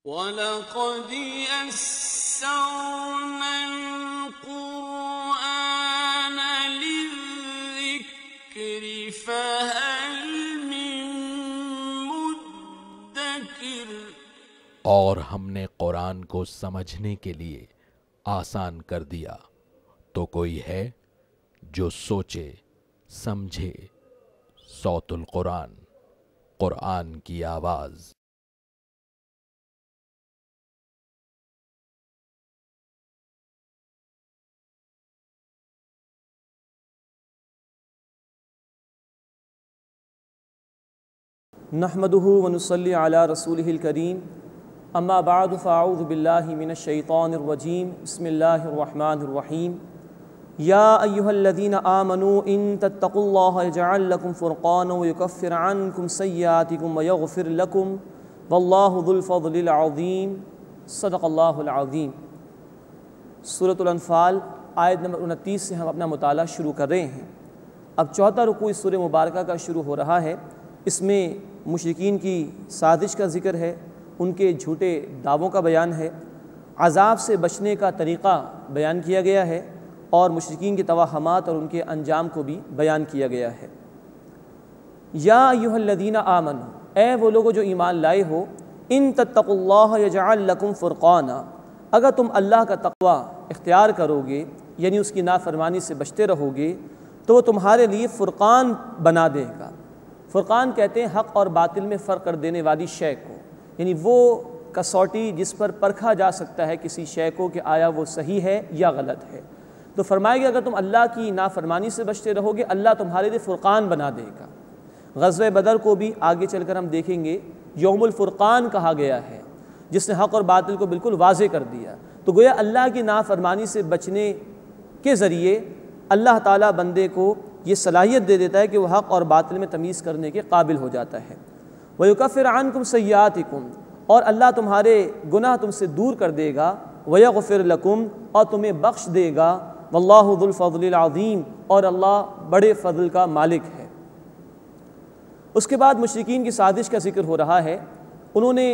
وَلَقَدْ يَسَّرْنَا الْقُرْآنَ لِلذِّكْرِ فَهَلْ مِن مُّدَّكِرٍ۔ اور ہم نے قرآن کو سمجھنے کے لیے آسان کر دیا، تو کوئی ہے جو سوچے سمجھے۔ صوت القرآن، قرآن کی آواز۔ نحمده ونصلي على رسوله الكريم اما بعد فاعوذ بالله من الشيطان الرجيم بسم الله الرحمن الرحيم يا ايها الذين آمنوا ان تتقوا الله يجعل لكم فرقانا ويكفر عنكم سيئاتكم ويغفر لكم والله ذو الفضل العظيم صدق الله العظيم۔ سورۃ الانفال آیت نمبر 29 سے ہم اپنا مطالعہ شروع کر رہے ہیں۔ اب چوتھا رکوع اس سورہ مبارکہ کا شروع ہو رہا ہے۔ اس میں مشرکین کی سازش کا ذکر ہے، ان کے جھوٹے دعووں کا بیان ہے، عذاب سے بچنے کا طریقہ بیان کیا گیا ہے، اور مشرکین کے توہمات اور ان کے انجام کو بھی بیان کیا گیا ہے۔ یا ایھا الذین آمنوا، اے وہ لوگو جو ایمان لائے ہو، ان تتقوا اللہ یجعل لکم فرقانا، اگر تم اللہ کا تقوی اختیار کرو گے یعنی اس کی نافرمانی سے بچتے رہو گے تو وہ تمہارے لیے فرقان بنا دے گا۔ فرقان کہتے ہیں حق اور باطل میں فرق کر دینے والی شے کو، یعنی وہ کسوٹی جس پر پرکھا جا سکتا ہے کسی شے کو کہ آیا وہ صحیح ہے یا غلط ہے۔ تو فرمایا کہ اگر تم اللہ کی نافرمانی سے بچتے رہو گے اللہ تمہارے لیے فرقان بنا دے گا۔ غزوہ بدر کو بھی آگے چل کر ہم دیکھیں گے یوم الفرقان کہا گیا ہے، جس نے حق اور باطل کو بالکل واضح کر دیا۔ تو گویا اللہ کی نافرمانی سے بچنے کے ذریعے اللہ تعالیٰ بندے کو یہ صلاحیت دے دیتا ہے کہ وہ حق اور باطل میں تمیز کرنے کے قابل ہو جاتا ہے۔ وَيُكَفِّرْ عَنْكُمْ سَيِّئَاتِكُمْ، اور اللہ تمہارے گناہ تم سے دور کر دے گا۔ وَيَغْفِرْ لَكُمْ، اور تمہیں بخش دے گا۔ وَاللَّهُ ذُو الْفَضْلِ الْعَظِيمِ، اور اللہ بڑے فضل کا مالک ہے۔ اس کے بعد مشرکین کی سازش کا ذکر ہو رہا ہے۔ انہوں نے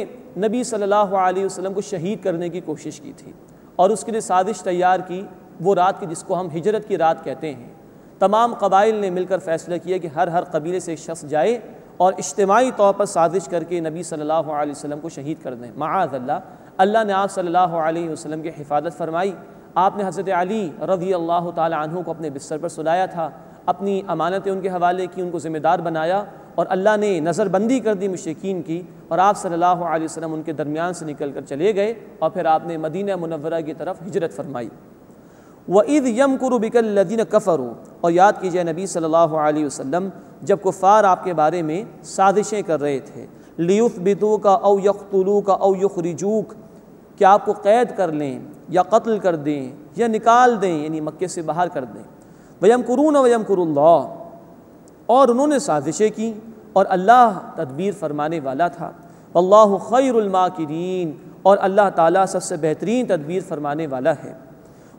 نبی صلی اللہ علیہ وسلم کو شہید کرنے کی کوشش کی تھی اور اس کے لیے سازش تیار کی، وہ رات کی جس کو ہم ہجرت کی رات کہتے ہیں۔ تمام قبائل نے مل کر فیصلہ کیا کہ ہر قبیلے سے ایک شخص جائے اور اجتماعی طور پر سازش کر کے نبی صلی اللہ علیہ وسلم کو شہید کر دیں۔ معاذ اللہ، اللہ نے آپ صلی اللہ علیہ وسلم کی حفاظت فرمائی۔ آپ نے حضرت علی رضی اللہ تعالی عنہ کو اپنے بستر پر سلایا تھا، اپنی امانتیں ان کے حوالے کی، ان کو ذمہ دار بنایا، اور اللہ نے نظر بندی کر دی مشرکین کی، اور آپ صلی اللہ علیہ وسلم ان کے درمیان سے نکل کر چلے گئے، اور پھر آپ نے مدینہ منورہ کی طرف ہجرت فرمائی۔ وَإِذْ يَمْكُرُ بِكَ الَّذِينَ كَفَرُوا، اور یاد کیجئے نبی صلی اللہ علیہ وسلم جب کفار آپ کے بارے میں سازشیں کر رہے تھے، لِيُثْبِتُوكَ أَوْ يَقْتُلُوكَ أَوْ يُخْرِجُوكَ، کہ آپ کو قید کر لیں یا قتل کر دیں یا نکال دیں، یعنی مکے سے باہر کر دیں۔ وَيَمْكُرُونَ وَيَمْكُرُ اللَّهُ، اور انہوں نے سازشیں کی اور اللہ تدبیر فرمانے والا تھا۔ وَاللَّهُ خَيْرُ الْمَاكِرِينَ، اور اللہ تعالیٰ سب سے بہترین تدبیر فرمانے والا ہے۔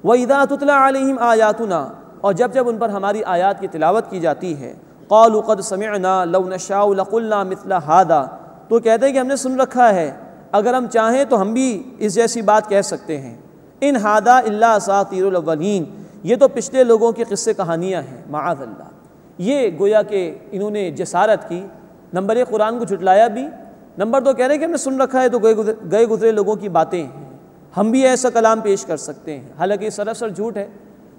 وَإِذَا تُتْلَى عَلَيْهِمْ آيَاتُنَا، اور جب ان پر ہماری آیات کی تلاوت کی جاتی ہے، قَالُوا قَدْ سَمِعْنَا لَوْ نَشَاءُ لَقُلْنَا مِثْلَ هَذَا، تو کہتے ہیں کہ ہم نے سن رکھا ہے، اگر ہم چاہیں تو ہم بھی اس جیسی بات کہہ سکتے ہیں۔ إِنْ هَذَا إِلَّا أَسَاطِيرُ الْأَوَّلِينَ، یہ تو پچھلے لوگوں کی قصے کہانیاں ہیں۔ معاذ اللہ، یہ گویا کہ انہوں نے جسارت کی، نمبر ایک قرآن کو جھٹلایا بھی، نمبر دو کہہ رہے ہیں کہ ہم نے سن رکھا ہے، تو گئے گزرے لوگوں کی باتیں ہیں، ہم بھی ایسا کلام پیش کر سکتے ہیں، حالانکہ یہ سراسر جھوٹ ہے۔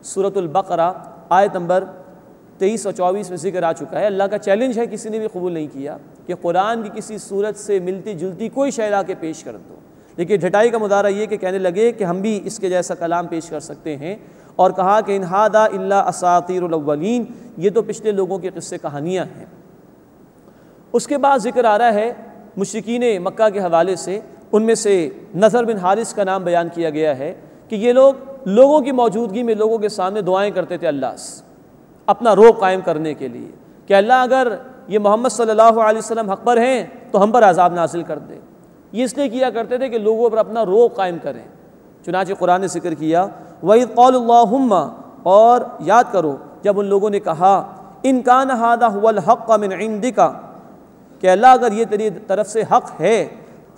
سورۃ البقرہ آیت نمبر 23 اور 24 میں ذکر آ چکا ہے۔ اللہ کا چیلنج ہے، کسی نے بھی قبول نہیں کیا کہ قرآن کی کسی صورت سے ملتی جلتی کوئی شے لا کے پیش کر دو، لیکن ڈھٹائی کا مظاہرہ یہ کہ کہنے لگے کہ ہم بھی اس کے جیسا کلام پیش کر سکتے ہیں، اور کہا کہ إِنْ هَذَا إِلَّا أَسَاطِيرُ الْأَوَّلِينَ، یہ تو پچھلے لوگوں کے قصے کہانیاں ہیں۔ اس کے بعد ذکر آ رہا ہے مشرکین مکہ کے حوالے سے، ان میں سے نضر بن حارث کا نام بیان کیا گیا ہے کہ یہ لوگ لوگوں کی موجودگی میں لوگوں کے سامنے دعائیں کرتے تھے اللہ سے اپنا روب قائم کرنے کے لیے کہ اللہ اگر یہ محمد صلی اللہ علیہ وسلم حق پر ہیں تو ہم پر عذاب نازل کر دے۔ یہ اس لیے کیا کرتے تھے کہ لوگوں پر اپنا روب قائم کریں۔ چنانچہ قرآن نے ذکر کیا وَإِذْ قَالُوا اللَّهُمَّ، اور یاد کرو جب ان لوگوں نے کہا إِنْ كَانَ هَذَا هُوَ الْحَقَّ مِنْ عِنْدِكَ، کہ اللہ اگر یہ تیری طرف سے حق ہے،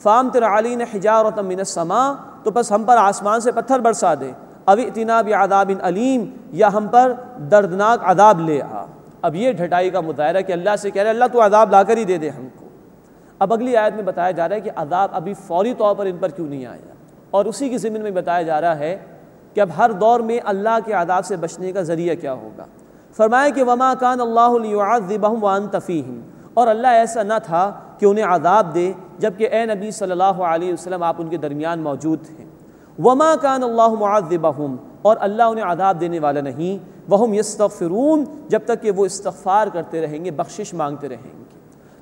فامطر علینا حجارۃ من السماء، تو بس ہم پر آسمان سے پتھر برسا دے، او ائتنا بعذاب علیم، یا ہم پر دردناک عذاب لے آ۔ اب یہ ڈھٹائی کا مظاہرہ کہ اللہ سے کہہ رہے اللہ تو عذاب لا کر ہی دے دے ہم کو۔ اب اگلی آیت میں بتایا جا رہا ہے کہ عذاب ابھی فوری طور پر ان پر کیوں نہیں آیا، اور اسی کی ضمن میں بتایا جا رہا ہے کہ اب ہر دور میں اللہ کے عذاب سے بچنے کا ذریعہ کیا ہوگا۔ فرمایا کہ وما کان اللہ لیعذبہم وانت فیہم، اور اللہ ایسا نہ تھا کہ انہیں عذاب دے جبکہ اے نبی صلی اللہ علیہ وسلم آپ ان کے درمیان موجود تھے۔ وما کان اللہ معذبہم، اور اللہ انہیں عذاب دینے والا نہیں، وہم یستغفرون، جب تک کہ وہ استغفار کرتے رہیں گے، بخشش مانگتے رہیں گے۔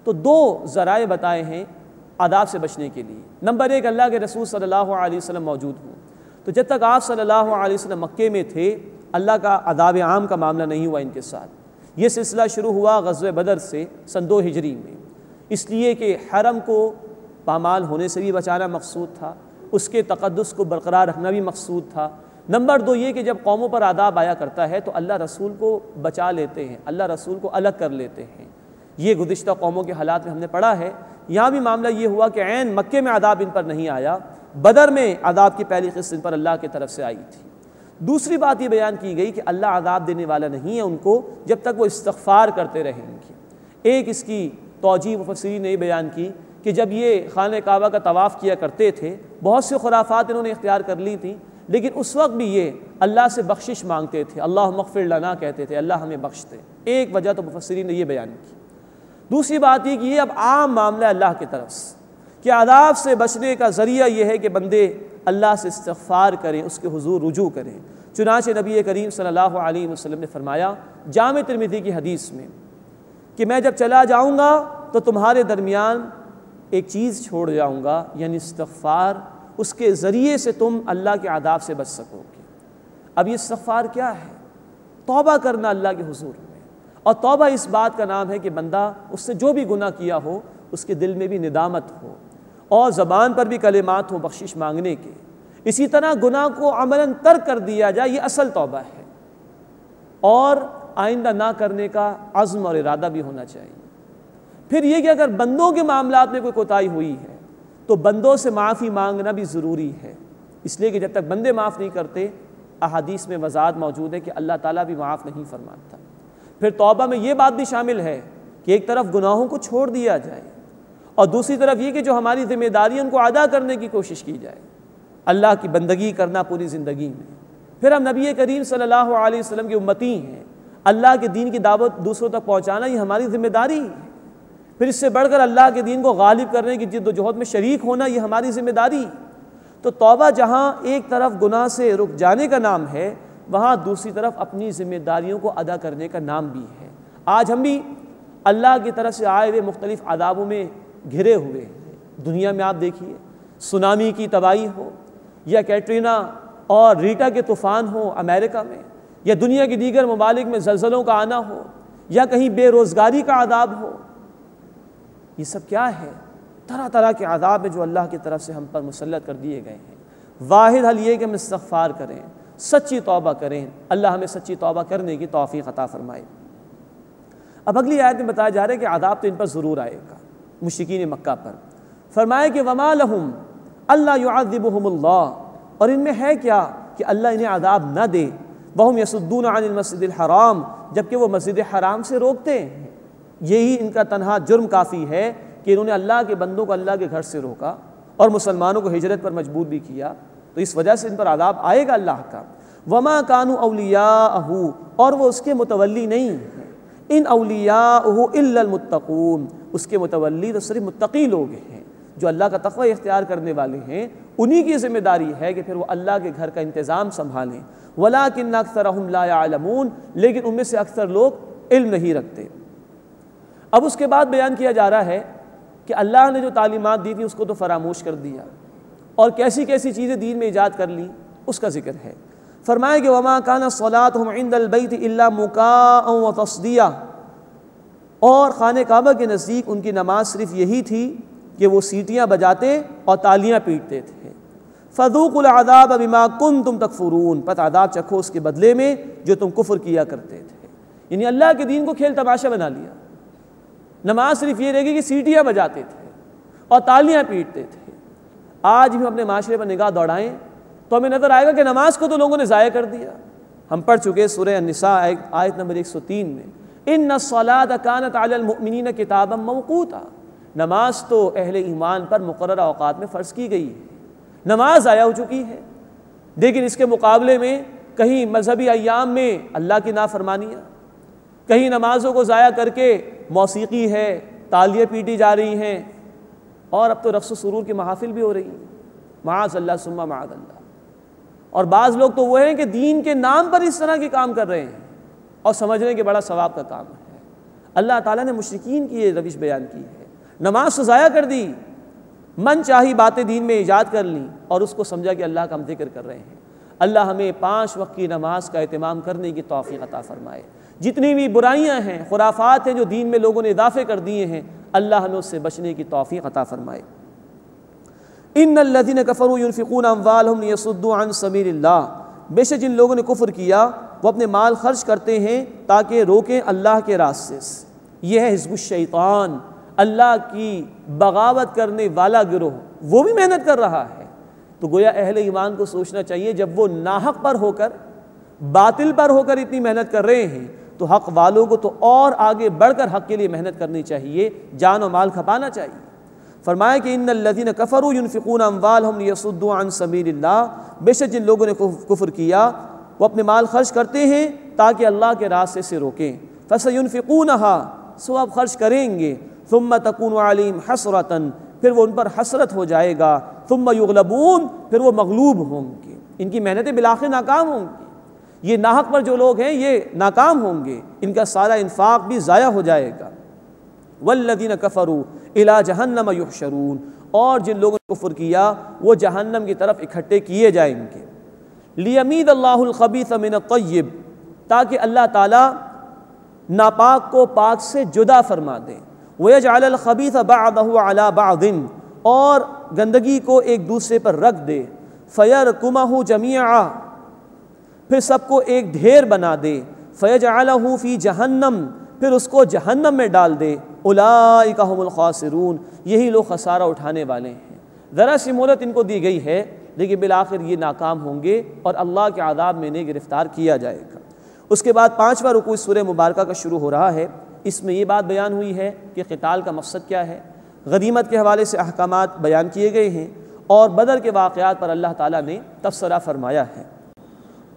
تو دو ذرائع بتائے ہیں عذاب سے بچنے کے لیے۔ نمبر ایک، اللہ کے رسول صلی اللہ علیہ وسلم موجود ہوں، تو جب تک آپ صلی اللہ علیہ وسلم مکے میں تھے اللہ کا عذاب عام کا معاملہ نہیں ہوا ان کے ساتھ۔ یہ سلسلہ شروع ہوا غزوہ بدر سے سن 2 ہجری میں، اس لیے کہ حرم کو پامال ہونے سے بھی بچانا مقصود تھا، اس کے تقدس کو برقرار رکھنا بھی مقصود تھا۔ نمبر 2 یہ کہ جب قوموں پر عذاب آیا کرتا ہے تو اللہ رسول کو بچا لیتے ہیں، اللہ رسول کو الگ کر لیتے ہیں۔ یہ گزشتہ قوموں کے حالات میں ہم نے پڑھا ہے۔ یہاں بھی معاملہ یہ ہوا کہ عین مکے میں عذاب ان پر نہیں آیا، بدر میں عذاب کی پہلی قسط ان پر اللہ کی طرف سے آئی تھی۔ دوسری بات یہ بیان کی گئی کہ اللہ عذاب دینے والا نہیں ہے ان کو جب تک وہ استغفار کرتے رہیں گے۔ ایک اس کی توجیہ مفسرین نے یہ بیان کی کہ جب یہ خانہ کعبہ کا طواف کیا کرتے تھے بہت سی خرافات انہوں نے اختیار کر لی تھیں، لیکن اس وقت بھی یہ اللہ سے بخشش مانگتے تھے، اللہم اغفر لنا کہتے تھے، اللہ ہمیں بخش دے۔ ایک وجہ تو مفسرین نے یہ بیان کی۔ دوسری بات یہ کہ یہ اب عام معاملہ ہے اللہ کی طرف سے کہ عذاب سے بچنے کا ذریعہ یہ ہے کہ بندے اللہ سے استغفار کریں، اس کے حضور رجوع کریں۔ چنانچہ نبی کریم صلی اللہ علیہ وسلم نے فرمایا جامع ترمذی کی حدیث میں کہ میں جب چلا جاؤں گا تو تمہارے درمیان ایک چیز چھوڑ جاؤں گا، یعنی استغفار، اس کے ذریعے سے تم اللہ کے عذاب سے بچ سکو گے۔ اب یہ استغفار کیا ہے؟ توبہ کرنا اللہ کے حضور میں، اور توبہ اس بات کا نام ہے کہ بندہ اس سے جو بھی گناہ کیا ہو اس کے دل میں بھی ندامت ہو اور زبان پر بھی کلمات ہو بخشش مانگنے کے، اسی طرح گناہ کو عملاً ترک کر دیا جائے، یہ اصل توبہ ہے، اور آئندہ نہ کرنے کا عزم اور ارادہ بھی ہونا چاہیے۔ پھر یہ کہ اگر بندوں کے معاملات میں کوئی کوتاہی ہوئی ہے تو بندوں سے معافی مانگنا بھی ضروری ہے، اس لیے کہ جب تک بندے معاف نہیں کرتے احادیث میں وضاحت موجود ہے کہ اللہ تعالیٰ بھی معاف نہیں فرماتا۔ پھر توبہ میں یہ بات بھی شامل ہے کہ ایک طرف گناہوں کو چھوڑ دیا جائے اور دوسری طرف یہ کہ جو ہماری ذمہ داری ان کو ادا کرنے کی کوشش کی جائے، اللہ کی بندگی کرنا پوری زندگی میں۔ پھر ہم نبی کریم صلی اللہ علیہ وسلم کی امتی ہیں، اللہ کے دین کی دعوت دوسروں تک پہنچانا یہ ہماری ذمہ داری ہے۔ پھر اس سے بڑھ کر اللہ کے دین کو غالب کرنے کی جد و جہد میں شریک ہونا یہ ہماری ذمہ داری۔ تو توبہ جہاں ایک طرف گناہ سے رک جانے کا نام ہے، وہاں دوسری طرف اپنی ذمہ داریوں کو ادا کرنے کا نام بھی ہے۔ آج ہم بھی اللہ کی طرف سے آئے ہوئے مختلف عذابوں میں گھرے ہوئے ہیں۔ دنیا میں آپ دیکھیے سونامی کی تباہی ہو، یا کیٹرینا اور ریٹا کے طوفان ہو امریکہ میں، یا دنیا کے دیگر ممالک میں زلزلوں کا آنا ہو، یا کہیں بے روزگاری کا عذاب ہو، یہ سب کیا ہے؟ طرح طرح کے عذاب ہیں جو اللہ کی طرف سے ہم پر مسلط کر دیے گئے ہیں۔ واحد حل یہ کہ ہم استغفار کریں، سچی توبہ کریں، اللہ ہمیں سچی توبہ کرنے کی توفیق عطا فرمائے۔ اب اگلی آیت میں بتایا جا رہا ہے کہ عذاب تو ان پر ضرور آئے گا، مشرکین مکہ پر۔ فرمایا کہ وما لہم اللہ یعذبہم اللہ، اور ان میں ہے کیا کہ اللہ انہیں عذاب نہ دے، وہم یصدون عن المسجد الحرام، جبکہ وہ مسجد حرام سے روکتے ہیں۔ یہی ان کا تنہا جرم کافی ہے کہ انہوں نے اللہ کے بندوں کو اللہ کے گھر سے روکا اور مسلمانوں کو ہجرت پر مجبور بھی کیا، تو اس وجہ سے ان پر عذاب آئے گا اللہ کا۔ وما کانوا اولیاءہ، اور وہ اس کے متولی نہیں ہیں، ان اولیاءہ الا المتقون، اس کے متولی تو صرف متقی لوگ ہیں جو اللہ کا تقوی اختیار کرنے والے ہیں، انہی کی ذمہ داری ہے کہ پھر وہ اللہ کے گھر کا انتظام سنبھالیں۔ ولکن اکثرہم لا یعلمون، لیکن ان میں سے اکثر لوگ علم نہیں رکھتے۔ اب اس کے بعد بیان کیا جا رہا ہے کہ اللہ نے جو تعلیمات دی تھی اس کو تو فراموش کر دیا، اور کیسی کیسی چیزیں دین میں ایجاد کر لی اس کا ذکر ہے۔ فرمایا کہ وما کان صلاتهم عند البیت الا مکاء وتصدیہ، اور خانہ کعبہ کے نزدیک ان کی نماز صرف یہی تھی کہ وہ سیٹیاں بجاتے اور تالیاں پیٹتے تھے۔ فذوقوا العذاب بما کنتم تکفرون، پس عذاب چکھو اس کے بدلے میں جو تم کفر کیا کرتے تھے۔ یعنی اللہ کے دین کو کھیل تماشا بنا لیا، نماز صرف یہ رہے گی کہ سیٹیاں بجاتے تھے اور تالیاں پیٹتے تھے۔ آج بھی ہم اپنے معاشرے پر نگاہ دوڑائیں تو ہمیں نظر آئے گا کہ نماز کو تو لوگوں نے ضائع کر دیا۔ ہم پڑھ چکے سورہ النساء آیت نمبر 103 میں، ان الصلاۃ کانت علی المؤمنین کتابا موقوتا، نماز تو اہل ایمان پر مقررہ اوقات میں فرض کی گئی ہے، نماز ضائع ہو چکی ہے۔ لیکن اس کے مقابلے میں کہیں مذہبی ایام میں اللہ کی نافرمانیاں، کہیں نمازوں کو ضائع کر کے موسیقی ہے، تالیاں پیٹی جا رہی ہیں، اور اب تو رقص و سرور کی محافل بھی ہو رہی ہیں، معاذ اللہ ثم معاذ اللہ۔ اور بعض لوگ تو وہ ہیں کہ دین کے نام پر اس طرح کے کام کر رہے ہیں اور سمجھ رہے ہیں کہ بڑا ثواب کا کام ہے۔ اللہ تعالیٰ نے مشرکین کی یہ روش بیان کی ہے، نماز تو ضائع کر دی، من چاہی باتیں دین میں ایجاد کر لیں اور اس کو سمجھا کہ اللہ کا ہم ذکر کر رہے ہیں۔ اللہ ہمیں 5 وقت کی نماز کا اہتمام کرنے کی توفیق عطا فرمائے۔ جتنی بھی برائیاں ہیں، خرافات ہیں جو دین میں لوگوں نے اضافے کر دیے ہیں، اللہ ہمیں اس سے بچنے کی توفیق عطا فرمائے۔ ان الذين كفروا ينفقون اموالهم ليصدوا عن سبيل اللہ، بے شک جن لوگوں نے کفر کیا وہ اپنے مال خرچ کرتے ہیں تاکہ روکیں اللہ کے راستے سے۔ یہ ہے حزب الشیطان، اللہ کی بغاوت کرنے والا گروہ، وہ بھی محنت کر رہا ہے۔ تو گویا اہل ایمان کو سوچنا چاہیے جب وہ ناحق پر ہو کر، باطل پر ہو کر اتنی محنت کر رہے ہیں تو حق والوں کو تو اور آگے بڑھ کر حق کے لیے محنت کرنی چاہیے، جان و مال کھپانا چاہیے۔ فرمایا کہ ان الذین کفروا ينفقون اموالهم ليصدوا عن سبیل اللہ، بے شک جن لوگوں نے کفر کیا وہ اپنے مال خرچ کرتے ہیں تاکہ اللہ کے راستے سے روکیں۔ فسينفقونها، سو اب خرچ کریں گے، ثم تكون عليهم حسرة، پھر وہ ان پر حسرت ہو جائے گا، ثم يغلبون، پھر وہ مغلوب ہوں گے، ان کی محنتیں بالآخر ناکام ہوں گی۔ یہ ناحق پر جو لوگ ہیں یہ ناکام ہوں گے، ان کا سارا انفاق بھی ضائع ہو جائے گا۔ والذین کفروا الی جہنم یحشرون، اور جن لوگوں نے کفر کیا وہ جہنم کی طرف اکٹھے کیے جائیں گے۔ لیمیز اللہ الخبیث من الطیب، تاکہ اللہ تعالیٰ ناپاک کو پاک سے جدا فرما دے۔ ویجعل الخبیث بعضہ علی بعض، اور گندگی کو ایک دوسرے پر رکھ دے۔ فیرکمہ جمیعا، پھر سب کو ایک ڈھیر بنا دے۔ فیجعلہ فی جہنم، پھر اس کو جہنم میں ڈال دے۔ اولئک ھم الخاسرون، یہی لوگ خسارہ اٹھانے والے ہیں۔ ذرا سی مہلت ان کو دی گئی ہے لیکن بالآخر یہ ناکام ہوں گے اور اللہ کے عذاب میں انہیں گرفتار کیا جائے گا۔ اس کے بعد 5واں رکوع اس سورہ مبارکہ کا شروع ہو رہا ہے۔ اس میں یہ بات بیان ہوئی ہے کہ قتال کا مقصد کیا ہے، غنیمت کے حوالے سے احکامات بیان کیے گئے ہیں، اور بدر کے واقعات پر اللہ تعالیٰ نے تبصرہ فرمایا ہے۔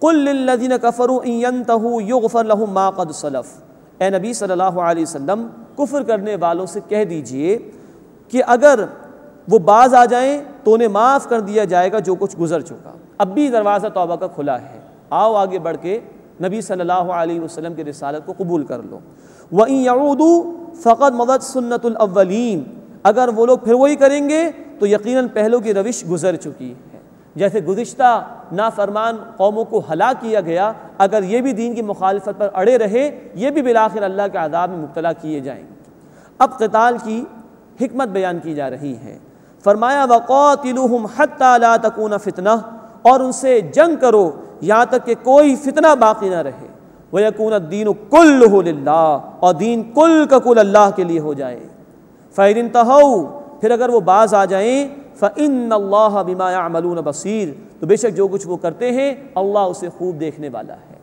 قل للذین کفروا ان ینتہوا یغفر لہم ما قد سلف، اے نبی صلی اللہ علیہ وسلم کفر کرنے والوں سے کہہ دیجئے کہ اگر وہ باز آ جائیں تو انہیں معاف کر دیا جائے گا جو کچھ گزر چکا۔ اب بھی دروازہ توبہ کا کھلا ہے، آؤ آگے بڑھ کے نبی صلی اللہ علیہ وسلم کی رسالت کو قبول کر لو۔ وَإِن يَعُودُوا فَقَدْ مَضَتْ سُنَّةُ الْأَوَّلِينَ، اگر وہ لوگ پھر وہی کریں گے تو یقیناً پہلوں کی روش گزر چکی ہے۔ جیسے گزشتہ نافرمان قوموں کو ہلاک کیا گیا، اگر یہ بھی دین کی مخالفت پر اڑے رہے یہ بھی بالآخر اللہ کے عذاب میں مبتلا کیے جائیں گے۔ اب قتال کی حکمت بیان کی جا رہی ہے۔ فرمایا وَقَاتِلُوهُمْ حَتَّى لَا تَكُونَ فِتْنَةٌ، اور ان سے جنگ کرو یہاں تک کہ کوئی فتنہ باقی نہ رہے۔ وَيَكُونَ الدِّينُ كُلُّهُ لِلَّهِ، اور دین کل کا کل اللہ کے لیے ہو جائے۔ فَإِنِ انْتَهَوْا، پھر اگر وہ باز آ جائیں، فَإِنَّ اللَّهَ بِمَا يَعْمَلُونَ بَصِيرٌ، تو بے شک جو کچھ وہ کرتے ہیں اللہ اسے خوب دیکھنے والا ہے۔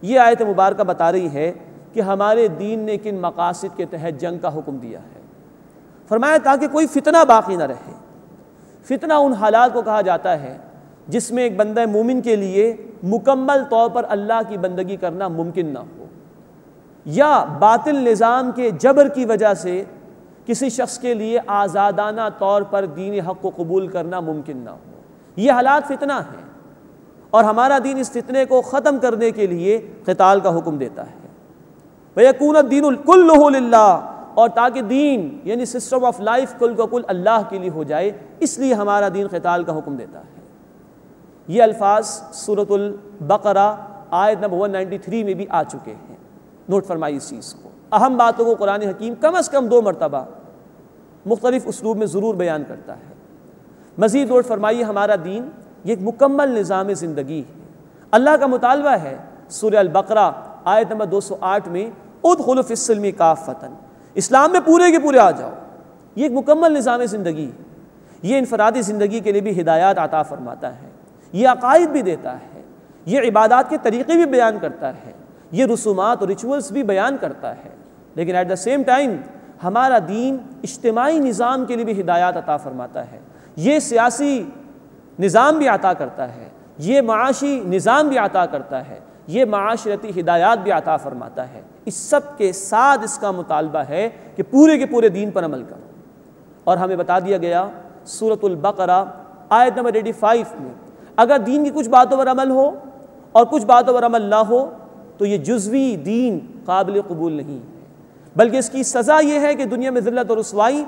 یہ آیت مبارکہ بتا رہی ہے کہ ہمارے دین نے کن مقاصد کے تحت جنگ کا حکم دیا ہے۔ فرمایا تاکہ کوئی فتنہ باقی نہ رہے۔ فتنہ ان حالات کو کہا جاتا ہے جس میں ایک بندہ مومن کے لیے مکمل طور پر اللہ کی بندگی کرنا ممکن نہ ہو، یا باطل نظام کے جبر کی وجہ سے کسی شخص کے لیے آزادانہ طور پر دین حق کو قبول کرنا ممکن نہ ہو۔ یہ حالات فتنہ ہیں، اور ہمارا دین اس فتنے کو ختم کرنے کے لیے قتال کا حکم دیتا ہے۔ وَيَكُونَ الدِّينُ كُلُّهُ لِلَّهِ، اور تاکہ دین یعنی سسٹم آف لائف کل کا کل اللہ کے لیے ہو جائے، اس لیے ہمارا دین قتال کا حکم دیتا ہے۔ یہ الفاظ سورۃ البقرہ آیت نمبر 193 میں بھی آ چکے ہیں، نوٹ فرمائی اس چیز کو۔ اہم باتوں کو قرآن حکیم کم از کم 2 مرتبہ مختلف اسلوب میں ضرور بیان کرتا ہے۔ مزید نوٹ فرمائیے ہمارا دین یہ ایک مکمل نظام زندگی ہے۔ اللہ کا مطالبہ ہے سورہ البقرہ آیت نمبر 208 میں، ادخلوا فی السلم کافۃ، اسلام میں پورے کے پورے آ جاؤ۔ یہ ایک مکمل نظام زندگی ہے۔ یہ انفرادی زندگی کے لیے بھی ہدایات عطا فرماتا ہے، یہ عقائد بھی دیتا ہے، یہ عبادات کے طریقے بھی بیان کرتا ہے، یہ رسومات اور ریچولز بھی بیان کرتا ہے، لیکن ایٹ دا سیم ٹائم ہمارا دین اجتماعی نظام کے لیے بھی ہدایات عطا فرماتا ہے، یہ سیاسی نظام بھی عطا کرتا ہے، یہ معاشی نظام بھی عطا کرتا ہے، یہ معاشرتی ہدایات بھی عطا فرماتا ہے۔ اس سب کے ساتھ اس کا مطالبہ ہے کہ پورے کے پورے دین پر عمل کرو، اور ہمیں بتا دیا گیا سورۃ البقرہ آیت نمبر 85 میں اگر دین کی کچھ باتوں پر عمل ہو اور کچھ باتوں پر عمل نہ ہو تو یہ جزوی دین قابل قبول نہیں ہے، بلکہ اس کی سزا یہ ہے کہ دنیا میں ذلت اور رسوائی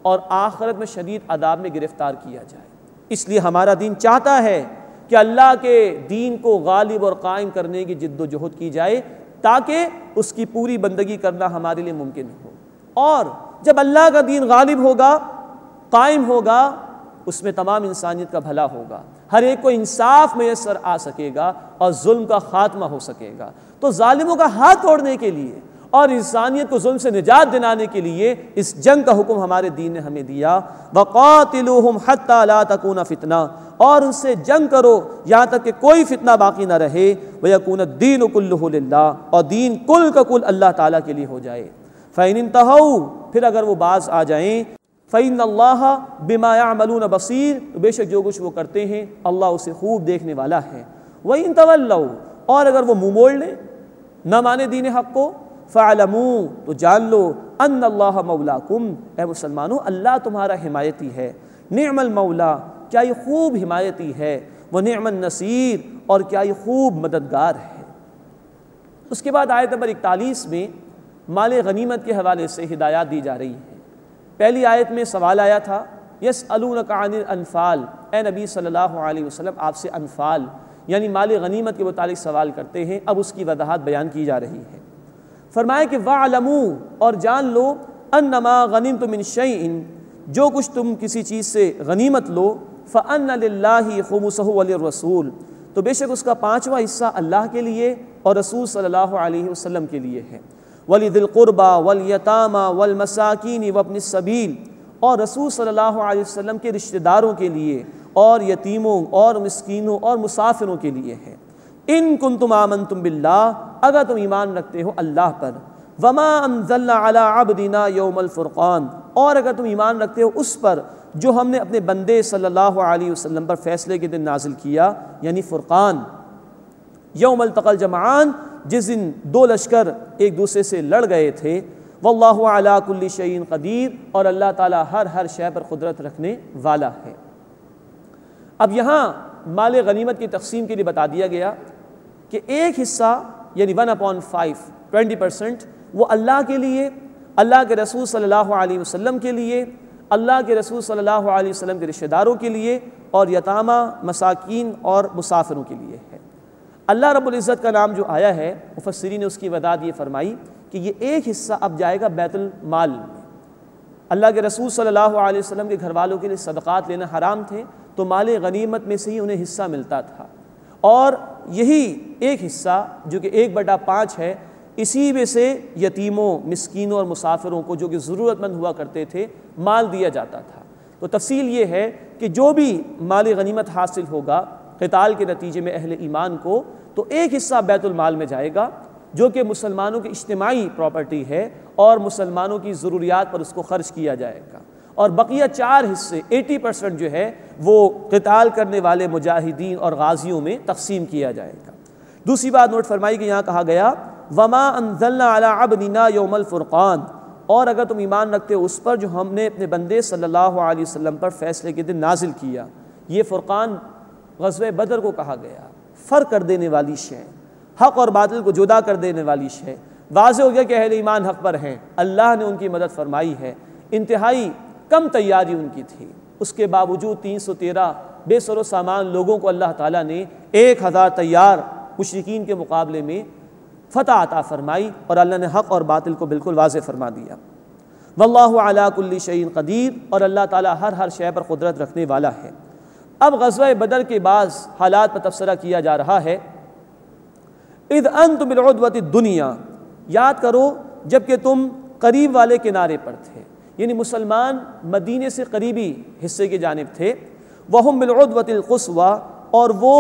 اور آخرت میں شدید عذاب میں گرفتار کیا جائے۔ اس لیے ہمارا دین چاہتا ہے کہ اللہ کے دین کو غالب اور قائم کرنے کی جد و جہد کی جائے تاکہ اس کی پوری بندگی کرنا ہمارے لیے ممکن ہو، اور جب اللہ کا دین غالب ہوگا، قائم ہوگا، اس میں تمام انسانیت کا بھلا ہوگا، ہر ایک کو انصاف میسر آ سکے گا اور ظلم کا خاتمہ ہو سکے گا۔ تو ظالموں کا ہاتھ توڑنے کے لیے اور انسانیت کو ظلم سے نجات دلانے کے لیے اس جنگ کا حکم ہمارے دین نے ہمیں دیا، وَقَاتِلُوهُمْ حَتَّى لَا تَكُونَ فِتْنَةٌ، اور ان سے جنگ کرو یہاں تک کہ کوئی فتنہ باقی نہ رہے، وَيَكُونَ الدِّينُ كُلُّهُ لِلَّهِ، اور دین کل کا کل اللہ تعالیٰ کے لیے ہو جائے۔ فَإِنِ انْتَهَوْا، پھر اگر وہ باز آ جائیں، فَإِنَّ اللَّهَ بِمَا يَعْمَلُونَ بَصِيرٌ، تو بے شک جو کچھ وہ کرتے ہیں اللہ اسے خوب دیکھنے والا ہے۔ وَإِن تَوَلَّوْا، اور اگر وہ منہ موڑ لیں، نہ مانے دین حق کو، فَاعْلَمُوا، تو جان لو، أَنَّ اللَّهَ مَوْلَاكُمْ، اے مسلمانوں اللہ تمہارا حمایتی ہے، نعم المولا، کیا یہ خوب حمایتی ہے، وَنِعْمَ النَّصِيرُ، اور کیا یہ خوب مددگار ہے۔ اس کے بعد آیت نمبر 41 میں مال غنیمت کے حوالے سے ہدایات دی جا رہی ہیں۔ پہلی آیت میں سوال آیا تھا یسألونک عن الانفال، اے نبی صلی اللہ علیہ وسلم آپ سے انفال یعنی مال غنیمت کے متعلق سوال کرتے ہیں، اب اس کی وضاحت بیان کی جا رہی ہے۔ فرمایا کہ وَاعْلَمُوا، اور جان لو، أَنَّمَا غَنِمْتُم مِّن شَيْءٍ، جو کچھ تم کسی چیز سے غنیمت لو، فَأَنَّ لِلَّهِ خُمُسَهُ وَلِلرَّسُولِ، تو بے شک اس کا 5واں حصہ اللہ کے لیے اور رسول صلی اللہ علیہ وسلم کے لیے ہے، وَلِذِي الْقُرْبَى وَالْيَتَامَى وَالْمَسَاكِينِ وَابْنِ السَّبِيلِ، اور رسول صلی اللہ علیہ وسلم کے رشتہ داروں کے لیے اور یتیموں اور مسکینوں اور مسافروں کے لیے ہے۔ ان کنتم آمنتم باللہ، اگر تم ایمان رکھتے ہو اللہ پر، وما انزلنا علی عبدنا یوم الفرقان، اور اگر تم ایمان رکھتے ہو اس پر جو ہم نے اپنے بندے صلی اللہ علیہ وسلم پر فیصلے کے دن نازل کیا، یعنی فرقان، یوم التقى الجمعان، جس دن دو لشکر ایک دوسرے سے لڑ گئے تھے، واللہ علی کل شیء قدیر، اور اللہ تعالیٰ ہر شے پر قدرت رکھنے والا ہے۔ اب یہاں مال غنیمت کی تقسیم کے لیے بتا دیا گیا کہ ایک حصہ یعنی 1/5 20% وہ اللہ کے لیے، اللہ کے رسول صلی اللہ علیہ وسلم کے لیے، اللہ کے رسول صلی اللہ علیہ وسلم کے رشتہ داروں کے لیے، اور یتامہ، مساکین اور مسافروں کے لیے ہے۔ اللہ رب العزت کا نام جو آیا ہے، مفسرین نے اس کی وضاحت یہ فرمائی کہ یہ ایک حصہ اب جائے گا بیت المال میں۔ اللہ کے رسول صلی اللہ علیہ وسلم کے گھر والوں کے لیے صدقات لینا حرام تھے، تو مال غنیمت میں سے ہی انہیں حصہ ملتا تھا، اور یہی ایک حصہ جو کہ 1/5 ہے، اسی میں سے یتیموں، مسکینوں اور مسافروں کو جو کہ ضرورت مند ہوا کرتے تھے مال دیا جاتا تھا۔ تو تفصیل یہ ہے کہ جو بھی مال غنیمت حاصل ہوگا قتال کے نتیجے میں اہل ایمان کو، تو ایک حصہ بیت المال میں جائے گا جو کہ مسلمانوں کی اجتماعی پراپرٹی ہے، اور مسلمانوں کی ضروریات پر اس کو خرچ کیا جائے گا، اور بقیہ 4 حصے 80% جو ہے وہ قتال کرنے والے مجاہدین اور غازیوں میں تقسیم کیا جائے گا۔ دوسری بات نوٹ فرمائی کہ یہاں کہا گیا وما انزلنا علی عبدنا یوم الفرقان، اور اگر تم ایمان رکھتے ہو اس پر جو ہم نے اپنے بندے صلی اللہ علیہ وسلم پر فیصلے کے دن نازل کیا۔ یہ فرقان غزوہ بدر کو کہا گیا، فرق کر دینے والی شے، حق اور باطل کو جدا کر دینے والی شے۔ واضح ہو گیا کہ اہل ایمان حق پر ہیں، اللہ نے ان کی مدد فرمائی ہے، انتہائی کم تیاری ان کی تھی، اس کے باوجود 313 بے سر و سامان لوگوں کو اللہ تعالیٰ نے 1000 تیار مشرکین کے مقابلے میں فتح عطا فرمائی، اور اللہ نے حق اور باطل کو بالکل واضح فرما دیا۔ واللہ علی کل شیء قدیر، اور اللہ تعالیٰ ہر شے پر قدرت رکھنے والا ہے۔ اب غزوہ بدر کے بعض حالات پر تبصرہ کیا جا رہا ہے۔ اذ انتم بالعدوۃ الدنیا، یاد کرو جب کہ تم قریب والے کنارے پر تھے، یعنی مسلمان مدینے سے قریبی حصے کی جانب تھے، وَهُمْ بِالْعُدْوَةِ الْقُصْوَىٰ، اور وہ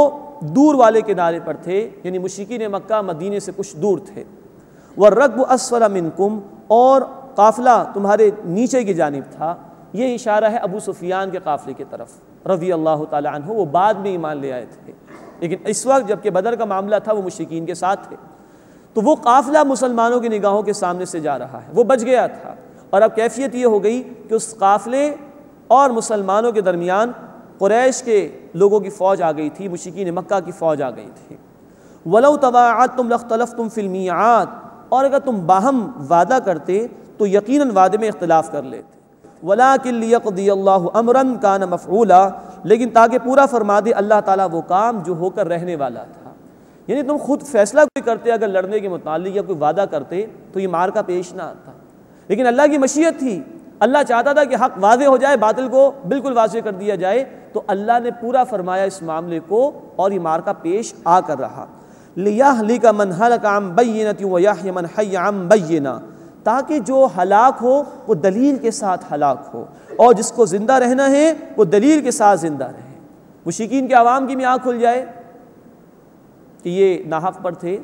دور والے کنارے پر تھے، یعنی مشرکین مکہ مدینے سے کچھ دور تھے، وَالرَّكْبُ أَسْفَلَ مِنْكُمْ، اور قافلہ تمہارے نیچے کی جانب تھا۔ یہ اشارہ ہے ابو سفیان کے قافلے کی طرف رضی اللہ تعالی عنہ، وہ بعد میں ایمان لے آئے تھے، لیکن اس وقت جب کہ بدر کا معاملہ تھا وہ مشرکین کے ساتھ تھے۔ تو وہ قافلہ مسلمانوں کی نگاہوں کے سامنے سے جا رہا ہے، وہ بچ گیا تھا، اور اب کیفیت یہ ہو گئی کہ اس قافلے اور مسلمانوں کے درمیان قریش کے لوگوں کی فوج آ گئی تھی، مشرکین مکہ کی فوج آ گئی تھی۔ وَلَوْ تَوَاعَدْتُمْ لَاخْتَلَفْتُمْ فِي الْمِيعَادِ، اور اگر تم باہم وعدہ کرتے تو یقیناً وعدے میں اختلاف کر لیتے۔ وَلَٰكِن لِيَقْضِيَ اللَّهُ أَمْرًا كَانَ مَفْعُولًا، لیکن تاکہ پورا فرما دے اللہ تعالیٰ وہ کام جو ہو کر رہنے والا تھا۔ یعنی تم خود فیصلہ کوئی کرتے اگر لڑنے کے متعلق یا کوئی وعدہ کرتے تو یہ معرکہ پیش نہ آتا، لیکن اللہ کی مشیت تھی، اللہ چاہتا تھا کہ حق واضح ہو جائے، باطل کو بالکل واضح کر دیا جائے، تو اللہ نے پورا فرمایا اس معاملے کو، اور یہ معرکہ پیش آ کر رہا۔ لِيَهْلِكَ مَنْ هَلَكَ عَنْ بَيِّنَةٍ وَيَحْيَ مَنْ حَيَّ عَنْ بَيِّنَةٍ، تاکہ جو ہلاک ہو وہ دلیل کے ساتھ ہلاک ہو، اور جس کو زندہ رہنا ہے وہ دلیل کے ساتھ زندہ رہے۔ مشرکین کے عوام کی بھی آنکھ کھل جائے کہ یہ ناحق پر تھے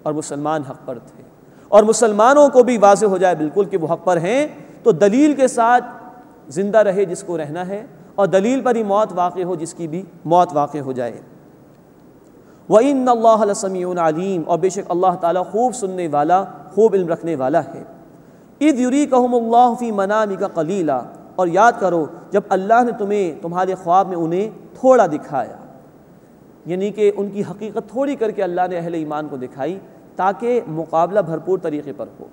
اور مسلمان حق پر تھے، اور مسلمانوں کو بھی واضح ہو جائے بالکل کہ وہ حق پر ہیں، تو دلیل کے ساتھ زندہ رہے جس کو رہنا ہے، اور دلیل پر ہی موت واقع ہو جس کی بھی موت واقع ہو جائے۔ وَإِنَّ اللَّهَ لَسَمِيعٌ عَلِيمٌ، اور بے شک اللہ تعالیٰ خوب سننے والا، خوب علم رکھنے والا ہے۔ اِذْ يُرِيكَهُمُ اللَّهُ فِي مَنَامِكَ قَلِيلًا، اور یاد کرو جب اللہ نے تمہیں تمہارے خواب میں انہیں تھوڑا دکھایا، یعنی کہ ان کی حقیقت تھوڑی کر کے اللہ نے اہل ایمان کو دکھائی تاکہ مقابلہ بھرپور طریقے پر ہو۔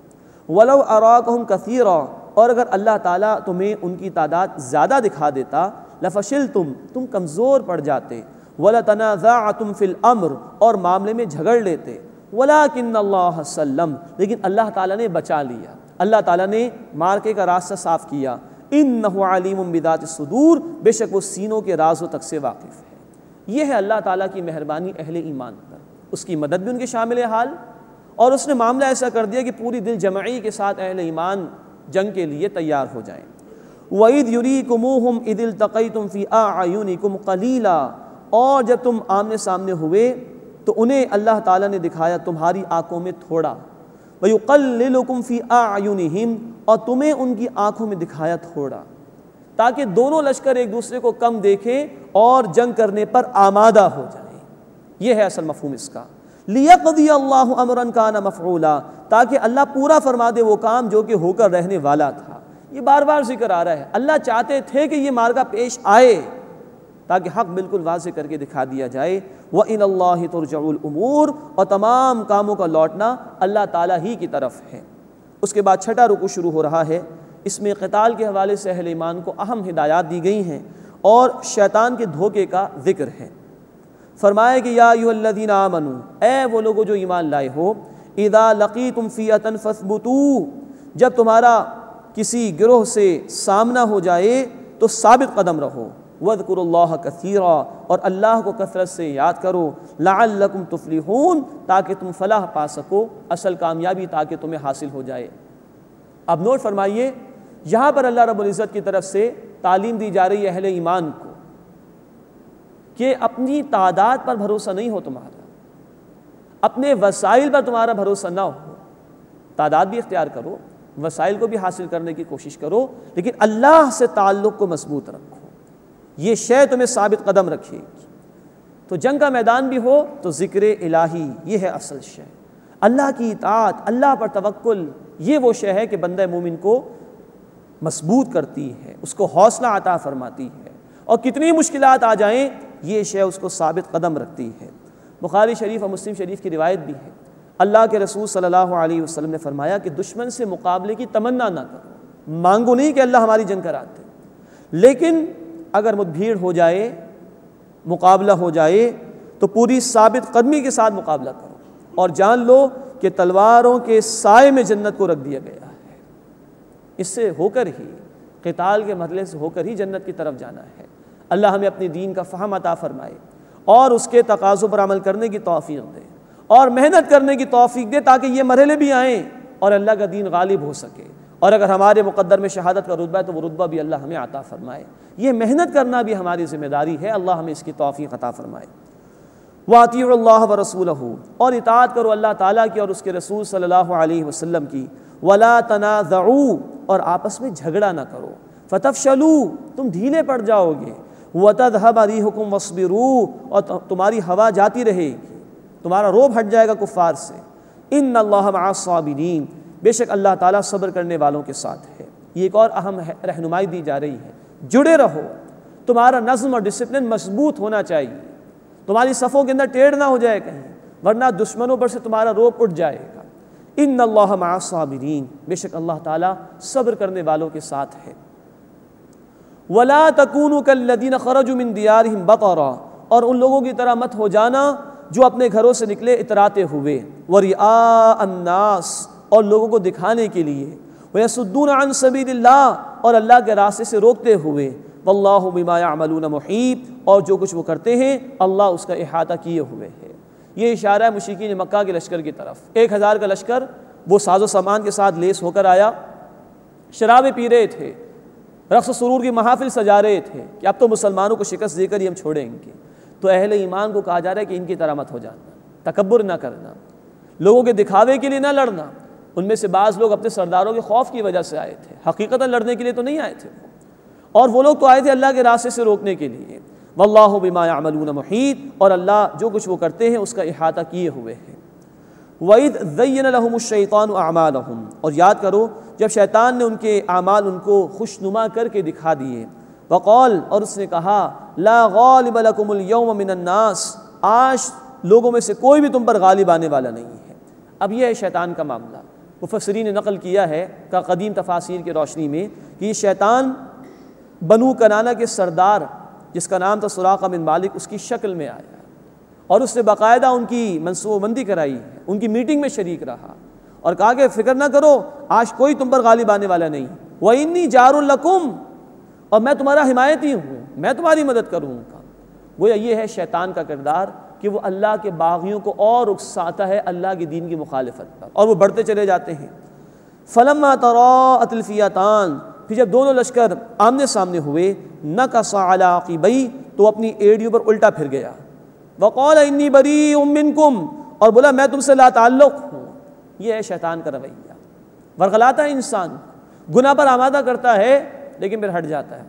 وَلَوْ أَرَاكَهُمْ كَثِيرًا، اور اگر اللہ تعالیٰ تمہیں ان کی تعداد زیادہ دکھا دیتا، لَفَشِلْتُمْ، تم کمزور پڑ جاتے، وَلَتَنَازَعْتُمْ فِي الْأَمْرِ، اور معاملے میں جھگڑ لیتے، وَلَٰكِنَّ اللَّهَ سَلَّمَ، لیکن اللہ تعالیٰ نے بچا لیا، اللہ تعالیٰ نے مارکے کا راستہ صاف کیا۔ إِنَّهُ عَلِيمٌ بِذَاتِ الصُّدُورِ، بے شک وہ سینوں کے راز و تک سے واقف ہے۔ یہ ہے اللہ تعالیٰ کی مہربانی اہل ایمان پر، اس کی مدد بھی ان کے شامل حال، اور اس نے معاملہ ایسا کر دیا کہ پوری دل جمعی کے ساتھ اہل ایمان جنگ کے لیے تیار ہو جائیں۔ وَإِذْ يُرِيكُمُوهُمْ إِذِ الْتَقَيْتُمْ فِي أَعْيُنِكُمْ قَلِيلًا، اور جب تم آمنے سامنے ہوئے تو انہیں اللہ تعالیٰ نے دکھایا تمہاری آنکھوں میں تھوڑا، وَيُقَلِّلُكُمْ فِي أَعْيُنِهِمْ، اور تمہیں ان کی آنکھوں میں دکھایا تھوڑا، تاکہ دونوں لشکر ایک دوسرے کو کم دیکھیں اور جنگ کرنے پر آمادہ ہو جائیں۔ یہ ہے اصل مفہوم اس کا۔ لِيَقْضِيَ اللَّهُ أَمْرًا كَانَ مَفْعُولًا، تاکہ اللہ پورا فرما دے وہ کام جو کہ ہو کر رہنے والا تھا۔ یہ بار بار ذکر آ رہا ہے، اللہ چاہتے تھے کہ یہ معرکہ پیش آئے تاکہ حق بالکل واضح کر کے دکھا دیا جائے۔ وَإِلَى اللَّهِ تُرْجَعُ الْأُمُورُ، اور تمام کاموں کا لوٹنا اللہ تعالیٰ ہی کی طرف ہے۔ اس کے بعد چھٹا رکوع شروع ہو رہا ہے، اس میں قتال کے حوالے سے اہل ایمان کو اہم ہدایات دی گئی ہیں اور شیطان کے دھوکے کا ذکر ہے۔ فرمایا کہ یا ایھا الذین آمنوا، اے وہ لوگوں جو ایمان لائے ہو، اذا لقیتم فئۃ فاثبتوا، جب تمہارا کسی گروہ سے سامنا ہو جائے تو ثابت قدم رہو، واذکروا اللہ کثیرا، اور اللہ کو کثرت سے یاد کرو، لعلکم تفلحون، تاکہ تم فلاح پا سکو، اصل کامیابی تاکہ تمہیں حاصل ہو جائے۔ اب نوٹ فرمائیے، یہاں پر اللہ رب العزت کی طرف سے تعلیم دی جا رہی ہے اہل ایمان کو کہ اپنی تعداد پر بھروسہ نہیں ہو تمہارا، اپنے وسائل پر تمہارا بھروسہ نہ ہو، تعداد بھی اختیار کرو، وسائل کو بھی حاصل کرنے کی کوشش کرو، لیکن اللہ سے تعلق کو مضبوط رکھو، یہ شے تمہیں ثابت قدم رکھے گی۔ تو جنگ کا میدان بھی ہو تو ذکر الہی، یہ ہے اصل شے، اللہ کی اطاعت، اللہ پر توکل، یہ وہ شے ہے کہ بندہ مومن کو مضبوط کرتی ہے، اس کو حوصلہ عطا فرماتی ہے، اور کتنی مشکلات آ جائیں یہ شے اس کو ثابت قدم رکھتی ہے۔ بخاری شریف اور مسلم شریف کی روایت بھی ہے، اللہ کے رسول صلی اللہ علیہ وسلم نے فرمایا کہ دشمن سے مقابلے کی تمنا نہ کرو، مانگو نہیں کہ اللہ ہماری جنگ کراتے، لیکن اگر مدبھیڑ ہو جائے، مقابلہ ہو جائے تو پوری ثابت قدمی کے ساتھ مقابلہ کرو، اور جان لو کہ تلواروں کے سائے میں جنت کو رکھ دیا گیا ہے، اس سے ہو کر ہی، قتال کے مرحلے سے ہو کر ہی جنت کی طرف جانا ہے۔ اللہ ہمیں اپنے دین کا فہم عطا فرمائے اور اس کے تقاضوں پر عمل کرنے کی توفیق دے، اور محنت کرنے کی توفیق دے تاکہ یہ مرحلے بھی آئیں اور اللہ کا دین غالب ہو سکے، اور اگر ہمارے مقدر میں شہادت کا رتبہ ہے تو وہ رتبہ بھی اللہ ہمیں عطا فرمائے۔ یہ محنت کرنا بھی ہماری ذمہ داری ہے، اللہ ہمیں اس کی توفیق عطا فرمائے۔ وَأَطِيعُوا اللَّهَ وَرَسُولَهُ، اور اطاعت کرو اللہ تعالیٰ کی اور اس کے رسول صلی اللہ علیہ وسلم کی۔ وَلَا تَنَازَعُوا، اور آپس میں جھگڑا نہ کرو۔ فَتَفْشَلُوا، تم ڈھیلے پڑ جاؤ گے۔ وَتَذْهَبَ رِيحُكُمْ وَاصْبِرُوا، اور تمہاری ہوا جاتی رہے گی، تمہارا روب ہٹ جائے گا کفار سے۔ إِنَّ اللَّهَ مَعَ الصَّابِرِينَ، بے شک اللہ تعالیٰ صبر کرنے والوں کے ساتھ ہے۔ یہ ایک اور اہم رہنمائی دی جا رہی ہے، جڑے رہو، تمہارا نظم اور ڈسپلن مضبوط ہونا چاہیے، تمہاری صفوں کے اندر ٹیڑھ نہ ہو جائے کہیں، ورنہ دشمنوں پر سے تمہارا روب اٹھ جائے گا۔ ان اللہ مع الصابرین، بے شک اللہ تعالیٰ صبر کرنے والوں کے ساتھ ہے۔ ولا تکونوا کالذین خرجوا من دیارہم بطرا، اور ان لوگوں کی طرح مت ہو جانا جو اپنے گھروں سے نکلے اتراتے ہوئے، ورئاء الناس، اور لوگوں کو دکھانے کے لیے، ویصدون عن سبیل اللہ، اور اللہ کے راستے سے روکتے ہوئے، واللہ بما یعملون محیط، اور جو کچھ وہ کرتے ہیں اللہ اس کا احاطہ کیے ہوئے ہے۔ یہ اشارہ ہے مشرکین مکہ کے لشکر کی طرف۔ 1000 کا لشکر وہ ساز و سامان کے ساتھ لیس ہو کر آیا، شرابیں پی رہے تھے، رقص و سرور کی محافل سجا رہے تھے کہ اب تو مسلمانوں کو شکست دے کر ہی ہم چھوڑیں گے۔ تو اہل ایمان کو کہا جا رہا ہے کہ ان کی طرح مت ہو جانا، تکبر نہ کرنا، لوگوں کے دکھاوے کے لیے نہ لڑنا۔ ان میں سے بعض لوگ اپنے سرداروں کے خوف کی وجہ سے آئے تھے، حقیقتاً لڑنے کے لیے تو نہیں آئے تھے، اور وہ لوگ تو آئے تھے اللہ کے راستے سے روکنے کے لیے۔ واللہ بما یعملون محیط، اور اللہ جو کچھ وہ کرتے ہیں اس کا احاطہ کیے ہوئے ہیں۔ وَإِذْ زَيَّنَ لَهُمُ الشَّيْطَانُ أَعْمَالَهُمْ، اور یاد کرو جب شیطان نے ان کے اعمال ان کو خوشنما کر کے دکھا دیے۔ وقال، اور اس نے کہا، لا غالب لکم اليوم من الناس، آج لوگوں میں سے کوئی بھی تم پر غالب آنے والا نہیں ہے۔ اب یہ ہے شیطان کا معاملہ۔ مفسرین نے نقل کیا ہے کہ قدیم تفاسیر کی روشنی میں کہ یہ شیطان بنو کنانہ کے سردار جس کا نام تھا سراقہ بن مالک، اس کی شکل میں آیا، اور اس نے باقاعدہ ان کی منصوبہ بندی کرائی ہے، ان کی میٹنگ میں شریک رہا اور کہا کہ فکر نہ کرو، آج کوئی تم پر غالب آنے والا نہیں۔ وَإِنِّي جَارٌ لَكُمْ، اور میں تمہارا حمایتی ہوں، میں تمہاری مدد کروں گا۔ گویا یہ ہے شیطان کا کردار کہ وہ اللہ کے باغیوں کو اور اکساتا ہے اللہ کے دین کی مخالفت پر، اور وہ بڑھتے چلے جاتے ہیں۔ فَلَمَّا تَرَاءَتِ الْفِئَتَانِ، پھر جب دونوں لشکر آمنے سامنے ہوئے، نَكَصَ عَلَىٰ عَقِبَيْهِ، تو اپنی ایڑیوں پر الٹا پھر گیا۔ وَقَالَ إِنِّي بَرِيءٌ مِّنكُمْ، اور بولا میں تم سے لا تعلق ہوں۔ یہ ہے شیطان کا رویہ، ورغلاتا ہے انسان، گناہ پر آمادہ کرتا ہے لیکن پھر ہٹ جاتا ہے۔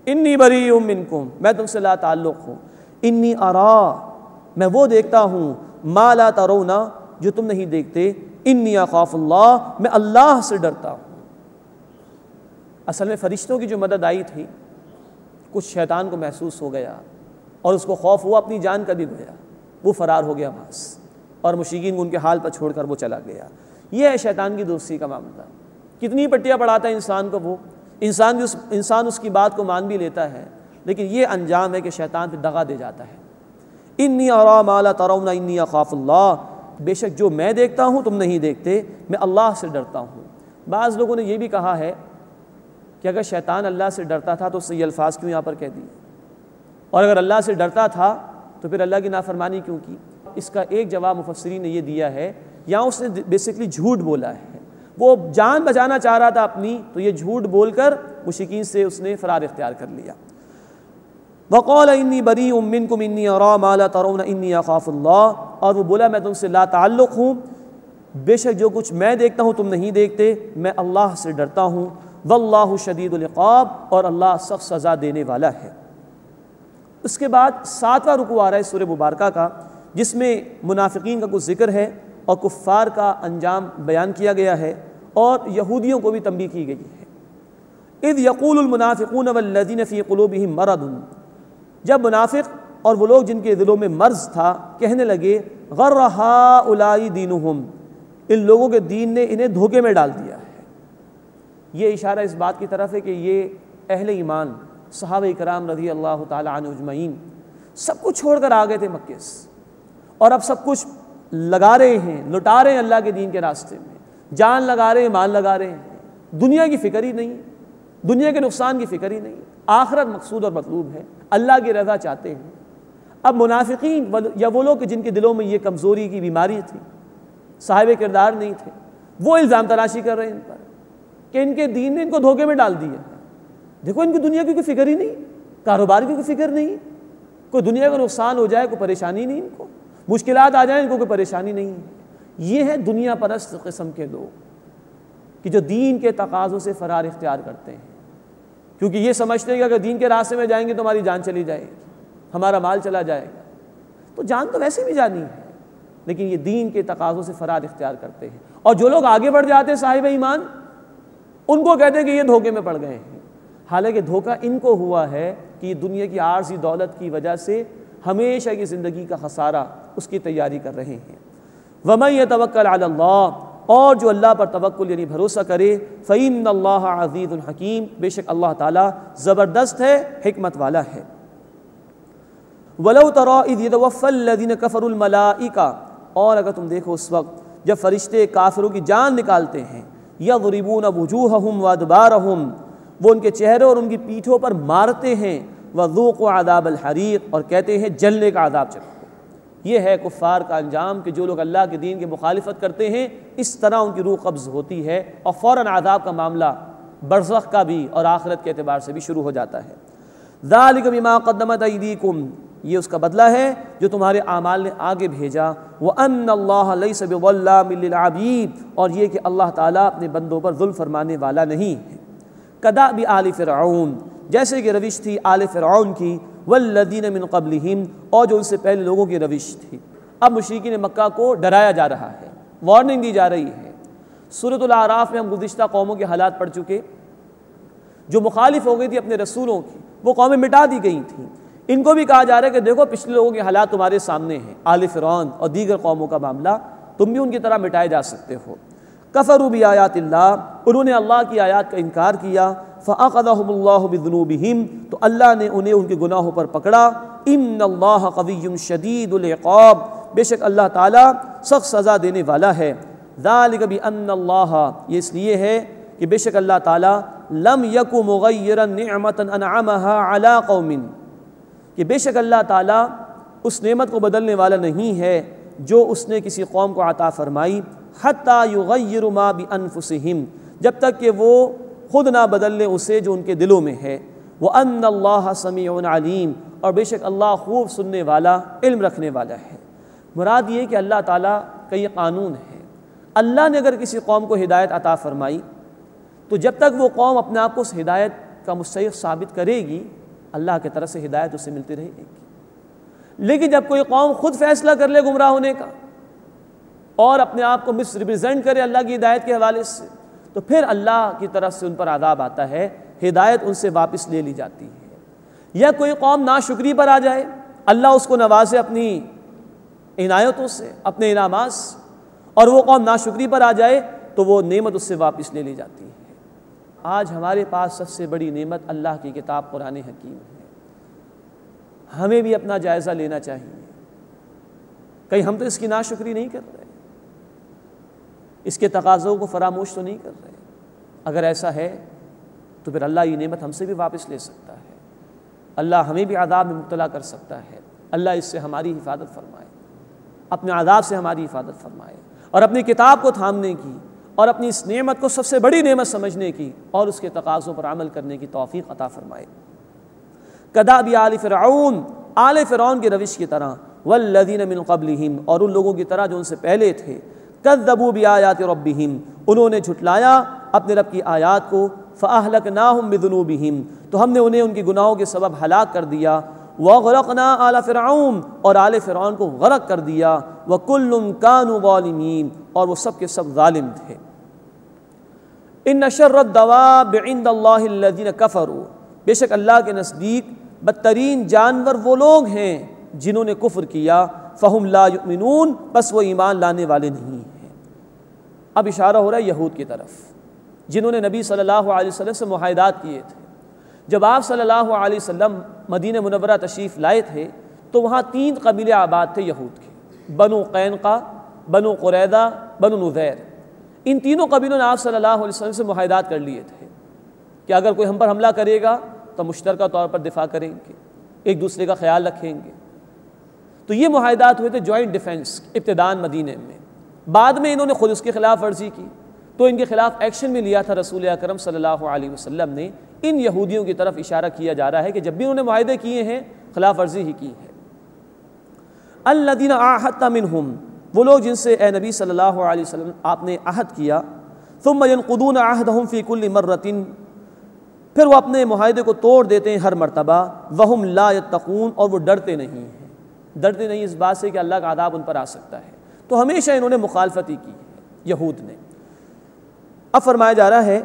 انی بریء منکم، میں تم سے لا تعلق ہوں۔ انی ارا، میں وہ دیکھتا ہوں، ما لا ترون، جو تم نہیں دیکھتے۔ انی اخاف اللہ، میں اللہ سے ڈرتا ہوں۔ اصل میں فرشتوں کی جو مدد آئی تھی، کچھ شیطان کو محسوس ہو گیا اور اس کو خوف ہوا، اپنی جان کا بھی گیا، وہ فرار ہو گیا وہاں سے، اور مشرکین کو ان کے حال پر چھوڑ کر وہ چلا گیا۔ یہ ہے شیطان کی دوستی کا معاملہ۔ کتنی پٹیاں پڑھاتا ہے انسان کو، وہ انسان اس کی بات کو مان بھی لیتا ہے، لیکن یہ انجام ہے کہ شیطان پہ دغا دے جاتا ہے۔ انی ارا ما لا ترون انی اخاف اللہ، بے شک جو میں دیکھتا ہوں تم نہیں دیکھتے، میں اللہ سے ڈرتا ہوں۔ بعض لوگوں نے یہ بھی کہا ہے کہ اگر شیطان اللہ سے ڈرتا تھا تو اس نے یہ الفاظ کیوں یہاں پر کہہ دیے، اور اگر اللہ سے ڈرتا تھا تو پھر اللہ کی نافرمانی کیوں کی؟ اس کا ایک جواب مفسرین نے یہ دیا ہے، یہاں اس نے بیسیکلی جھوٹ بولا ہے، وہ جان بچانا چاہ رہا تھا اپنی، تو یہ جھوٹ بول کر مشرکین سے اس نے فرار اختیار کر لیا۔ وَقَالَ إِنِّي بَرِيءٌ مِّنكُمْ إِنِّي أَرَىٰ مَا لَا تَرَوْنَ إِنِّي أَخَافُ اللَّهَ، اور وہ بولا میں تم سے لا تعلق ہوں، بے شک جو کچھ میں دیکھتا ہوں تم نہیں دیکھتے، میں اللہ سے ڈرتا ہوں۔ وَاللَّهُ شَدِيدُ الْعِقَابِ، اور اللہ سخت سزا دینے والا ہے۔ اس کے بعد 7واں رکوع آ رہا ہے سورہ مبارکہ کا، جس میں منافقین کا کچھ ذکر ہے اور کفار کا انجام بیان کیا گیا ہے، اور یہودیوں کو بھی تنبیہ کی گئی ہے۔ اذ یقول المنافقون والذین فی قلوبہم مرض، جب منافق اور وہ لوگ جن کے دلوں میں مرض تھا کہنے لگے، غر ہؤلاء دینہم، ان لوگوں کے دین نے انہیں دھوکے میں ڈال دیا ہے۔ یہ اشارہ اس بات کی طرف ہے کہ یہ اہل ایمان صحابہ کرام رضی اللہ تعالی عنہ اجمعین سب کچھ چھوڑ کر آ گئے تھے مکے سے، اور اب سب کچھ لگا رہے ہیں، لٹا رہے ہیں اللہ کے دین کے راستے میں، جان لگا رہے ہیں، مال لگا رہے ہیں، دنیا کی فکر ہی نہیں، دنیا کے نقصان کی فکر ہی نہیں، آخرت مقصود اور مطلوب ہے، اللہ کی رضا چاہتے ہیں۔ اب منافقین یا وہ لوگ جن کے دلوں میں یہ کمزوری کی بیماری تھی، صاحب کردار نہیں تھے، وہ الزام تراشی کر رہے ہیں ان پر کہ ان کے دین نے ان کو دھوکے میں ڈال دیا. دیکھو ان کی دنیا کی کوئی فکر ہی نہیں, کاروبار کی کوئی فکر نہیں, کوئی دنیا کا نقصان ہو جائے کوئی پریشانی نہیں ان کو, مشکلات آ جائیں ان کو کوئی پریشانی نہیں. یہ ہے دنیا پرست قسم کے لوگ کہ جو دین کے تقاضوں سے فرار اختیار کرتے ہیں, کیونکہ یہ سمجھتے ہیں کہ اگر دین کے راستے میں جائیں گے تو ہماری جان چلی جائے گی, ہمارا مال چلا جائے گا. تو جان تو ویسے بھی جانی ہے, لیکن یہ دین کے تقاضوں سے فرار اختیار کرتے ہیں. اور جو لوگ آگے بڑھ جاتے ہیں صاحب ایمان, ان کو کہتے ہیں کہ یہ دھوکے میں پڑ گئے ہیں, حالانکہ دھوکہ ان کو ہوا ہے کہ یہ دنیا کی عارضی دولت کی وجہ سے ہمیشہ کی زندگی کا خسارہ اس کی تیاری کر رہے ہیں. وَمَن يَتَوَكَّلْ عَلَى اللَّهِ, اور جو اللہ پر توکل یعنی بھروسہ کرے, فَإِنَّ اللَّهَ عَزِيزٌ حَكِيمٌ, بے شک اللہ تعالیٰ زبردست ہے, حکمت والا ہے. وَلَوْ تَرَىٰ إِذْ يَتَوَفَّى الَّذِينَ كَفَرُوا الْمَلَائِكَةَ, اور اگر تم دیکھو اس وقت جب فرشتے کافروں کی جان نکالتے ہیں, يَضْرِبُونَ وُجُوهَهُمْ وَأَدْبَارَهُمْ, وہ ان کے چہروں اور ان کی پیٹھوں پر مارتے ہیں, وَذُوقُوا عَذَابَ الْحَرِيقِ, اور کہتے ہیں جلنے کا عذاب چکھو. یہ ہے کفار کا انجام کہ جو لوگ اللہ کے دین کی مخالفت کرتے ہیں اس طرح ان کی روح قبض ہوتی ہے اور فوراً عذاب کا معاملہ برزخ کا بھی اور آخرت کے اعتبار سے بھی شروع ہو جاتا ہے. ذَلِكَ بِمَا قَدَّمَتْ أَيْدِيكُمْ, یہ اس کا بدلہ ہے جو تمہارے اعمال نے آگے بھیجا. وَأَنَّ اللَّهَ لَيْسَ بِظَلَّامٍ لِّلْعَبِيدِ, اور یہ کہ اللہ تعالیٰ اپنے بندوں پر ظلم فرمانے والا نہیں ہے. كَدَأْبِ آلِ فِرْعَوْنَ, جیسے کہ روش تھی آل فرعون کی, والذین من قبلہم, اور جو ان سے پہلے لوگوں کی روش تھی. اب مشرکین مکہ کو ڈرایا جا رہا ہے, وارننگ دی جا رہی ہے. سورۃ الاعراف میں ہم گزشتہ قوموں کے حالات پڑھ چکے, جو مخالف ہو گئی تھی اپنے رسولوں کی, وہ قومیں مٹا دی گئی تھیں. ان کو بھی کہا جا رہا ہے کہ دیکھو پچھلے لوگوں کے حالات تمہارے سامنے ہیں, آل فرعون اور دیگر قوموں کا معاملہ, تم بھی ان کی طرح مٹائے جا سکتے ہو. کفروا بآیات اللہ, انہوں نے اللہ کی آیات کا انکار کیا. فأخذهم اللہ بذنوبہم, تو اللہ نے انہیں ان کے گناہوں پر پکڑا. ان اللہ قوی شدید العقاب, بے شک اللہ تعالیٰ سخت سزا دینے والا ہے. ذالک بأن اللہ, یہ اس لیے ہے کہ بے شک اللہ تعالیٰ لم یک مغیرا نعمتا انعمها علی قوم, کہ بے شک اللہ تعالیٰ اس نعمت کو بدلنے والا نہیں ہے جو اس نے کسی قوم کو عطا فرمائی. حتی یغیروا ما بانفسہم, جب تک کہ وہ خود نہ بدل لیں اسے جو ان کے دلوں میں ہے. وَأَنَّ اللَّهَ سَمِيعٌ عَلِيمٌ, اور بے شک اللہ خوب سننے والا, علم رکھنے والا ہے. مراد یہ کہ اللہ تعالیٰ کا یہ قانون ہے, اللہ نے اگر کسی قوم کو ہدایت عطا فرمائی تو جب تک وہ قوم اپنے آپ کو اس ہدایت کا مستحق ثابت کرے گی, اللہ کی طرف سے ہدایت اسے ملتی رہے گی. لیکن جب کوئی قوم خود فیصلہ کر لے گمراہ ہونے کا اور اپنے آپ کو مس ریپرزینٹ کرے اللہ کی ہدایت کے حوالے سے, تو پھر اللہ کی طرف سے ان پر عذاب آتا ہے, ہدایت ان سے واپس لے لی جاتی ہے. یا کوئی قوم ناشکری پر آ جائے, اللہ اس کو نوازے اپنی عنایتوں سے, اپنے انعامات سے, اور وہ قوم ناشکری پر آ جائے تو وہ نعمت اس سے واپس لے لی جاتی ہے. آج ہمارے پاس سب سے بڑی نعمت اللہ کی کتاب قرآن حکیم ہے. ہمیں بھی اپنا جائزہ لینا چاہیے, کہیں ہم تو اس کی ناشکری نہیں کر رہے, اس کے تقاضوں کو فراموش تو نہیں کر رہے. اگر ایسا ہے تو پھر اللہ یہ نعمت ہم سے بھی واپس لے سکتا ہے, اللہ ہمیں بھی عذاب میں مبتلا کر سکتا ہے. اللہ اس سے ہماری حفاظت فرمائے, اپنے عذاب سے ہماری حفاظت فرمائے, اور اپنی کتاب کو تھامنے کی اور اپنی اس نعمت کو سب سے بڑی نعمت سمجھنے کی اور اس کے تقاضوں پر عمل کرنے کی توفیق عطا فرمائے. کدأب آل فرعون, آل فرعون کی روش کی طرح, والذین من قبلہم, اور ان لوگوں کی طرح جو ان سے پہلے تھے. کذبوا بآیات ربہم, انہوں نے جھٹلایا اپنے رب کی آیات کو. فأہلکناہم بذنوبہم, تو ہم نے انہیں ان کے گناہوں کے سبب ہلاک کر دیا. وغرقنا آل فرعون, اور آل فرعون کو غرق کر دیا. وکل کانوا ظالمین, اور وہ سب کے سب ظالم تھے. ان شر الدواب عند اللہ الذین کفروا, بے شک اللہ کے نزدیک بدترین جانور وہ لوگ ہیں جنہوں نے کفر کیا. فہم لا یؤمنون, بس وہ ایمان لانے والے نہیں ہیں. اب اشارہ ہو رہا ہے یہود کی طرف, جنہوں نے نبی صلی اللہ علیہ وسلم سے معاہدات کیے تھے. جب آپ صلی اللہ علیہ وسلم مدینہ منورہ تشریف لائے تھے تو وہاں 3 قبیلے آباد تھے یہود کے, بنو قینقاع, بنو قریظہ, بنو نذیر. ان تینوں قبیلوں نے آپ صلی اللہ علیہ وسلم سے معاہدات کر لیے تھے کہ اگر کوئی ہم پر حملہ کرے گا تو مشترکہ طور پر دفاع کریں گے, ایک دوسرے کا خیال رکھیں گے. تو یہ معاہدات ہوئے تھے جوائنٹ ڈیفنس ابتداءً مدینے میں. بعد میں انہوں نے خود اس کی خلاف ورزی کی, تو ان کے خلاف ایکشن بھی لیا تھا رسول اکرم صلی اللہ علیہ وسلم نے۔ ان یہودیوں کی طرف اشارہ کیا جا رہا ہے کہ جب بھی انہوں نے معاہدے کیے ہیں خلاف ورزی ہی کی ہے۔ الذین عاہدت منہم، وہ لوگ جن سے اے نبی صلی اللہ علیہ وسلم آپ نے عہد کیا، ثم ینقضون عہدہم فی کل مرۃ، پھر وہ اپنے معاہدے کو توڑ دیتے ہیں ہر مرتبہ، وہم لا یتقون، اور وہ ڈرتے نہیں ہیں، ڈرتے نہیں اس بات سے کہ اللہ کا عذاب ان پر آ سکتا ہے۔ تو ہمیشہ انہوں نے مخالفت ہی کی ہے یہود نے۔ اب فرمایا جا رہا ہے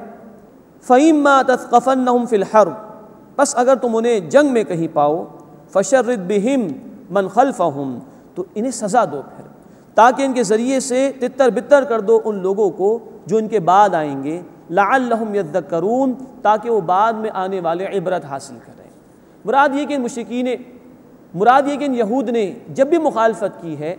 فَإِمَّا تَثْقَفَنَّهُمْ فِي الْحَرْبِ، پس اگر تم انہیں جنگ میں کہیں پاؤ، فَشَرِّدْ بِهِمْ مَنْ خَلْفَهُمْ، تو انہیں سزا دو پھر، تاکہ ان کے ذریعے سے تتر بتر کر دو ان لوگوں کو جو ان کے بعد آئیں گے، لَعَلَّهُمْ يَذَّكَّرُونَ، تاکہ وہ بعد میں آنے والے عبرت حاصل کریں۔ مراد یہ کہ ان مشرکین، مراد یہ کہ ان یہود نے جب بھی مخالفت کی ہے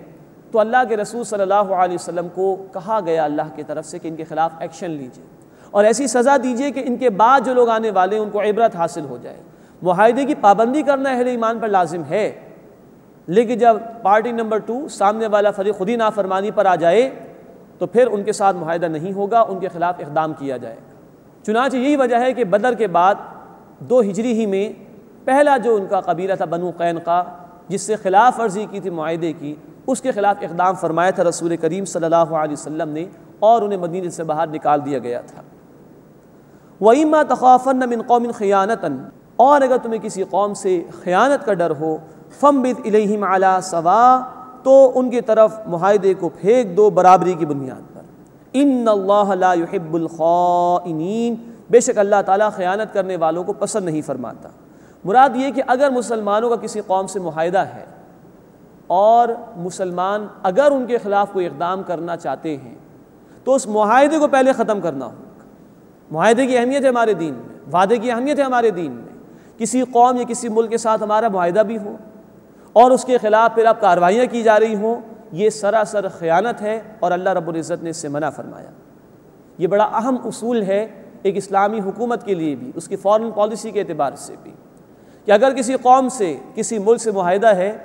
تو اللہ کے رسول صلی اللہ علیہ وسلم کو کہا گیا اللہ کی طرف سے کہ ان کے خلاف ایکشن لیجئے اور ایسی سزا دیجئے کہ ان کے بعد جو لوگ آنے والے ہیں ان کو عبرت حاصل ہو جائے۔ معاہدے کی پابندی کرنا اہل ایمان پر لازم ہے، لیکن جب پارٹی نمبر 2 سامنے والا فریق خود ہی نافرمانی پر آ جائے تو پھر ان کے ساتھ معاہدہ نہیں ہوگا، ان کے خلاف اقدام کیا جائے گا۔ چنانچہ یہی وجہ ہے کہ بدر کے بعد 2 ہجری ہی میں پہلا جو ان کا قبیلہ تھا بنو قینقاع، جس سے خلاف ورزی کی تھی معاہدے کی، اس کے خلاف اقدام فرمایا تھا رسول کریم صلی اللہ علیہ وسلم نے، اور انہیں مدینے سے باہر نکال دیا گیا تھا۔ وَإِمَّا تَخَافَنَّ مِنْ قَوْمٍ خِيَانَةً، اور اگر تمہیں کسی قوم سے خیانت کا ڈر ہو، فَانبِذْ إِلَيْهِمْ عَلَى سَوَاءٍ، تو ان کی طرف معاہدے کو پھینک دو برابری کی بنیاد پر۔ إِنَّ اللَّهَ لَا يُحِبُّ الْخَائِنِينَ، بے شک اللہ تعالیٰ خیانت کرنے والوں کو پسند نہیں فرماتا۔ مراد یہ کہ اگر مسلمانوں کا کسی قوم سے معاہدہ ہے اور مسلمان اگر ان کے خلاف کوئی اقدام کرنا چاہتے ہیں تو اس معاہدے کو پہلے ختم کرنا ہوگا۔ معاہدے کی اہمیت ہے ہمارے دین میں، وعدے کی اہمیت ہے ہمارے دین میں۔ کسی قوم یا کسی ملک کے ساتھ ہمارا معاہدہ بھی ہو اور اس کے خلاف پھر اب کارروائیاں کی جا رہی ہوں، یہ سراسر خیانت ہے اور اللہ رب العزت نے اس سے منع فرمایا۔ یہ بڑا اہم اصول ہے ایک اسلامی حکومت کے لیے بھی، اس کی فارن پالیسی کے اعتبار سے بھی، کہ اگر کسی قوم سے کسی ملک سے معاہدہ ہے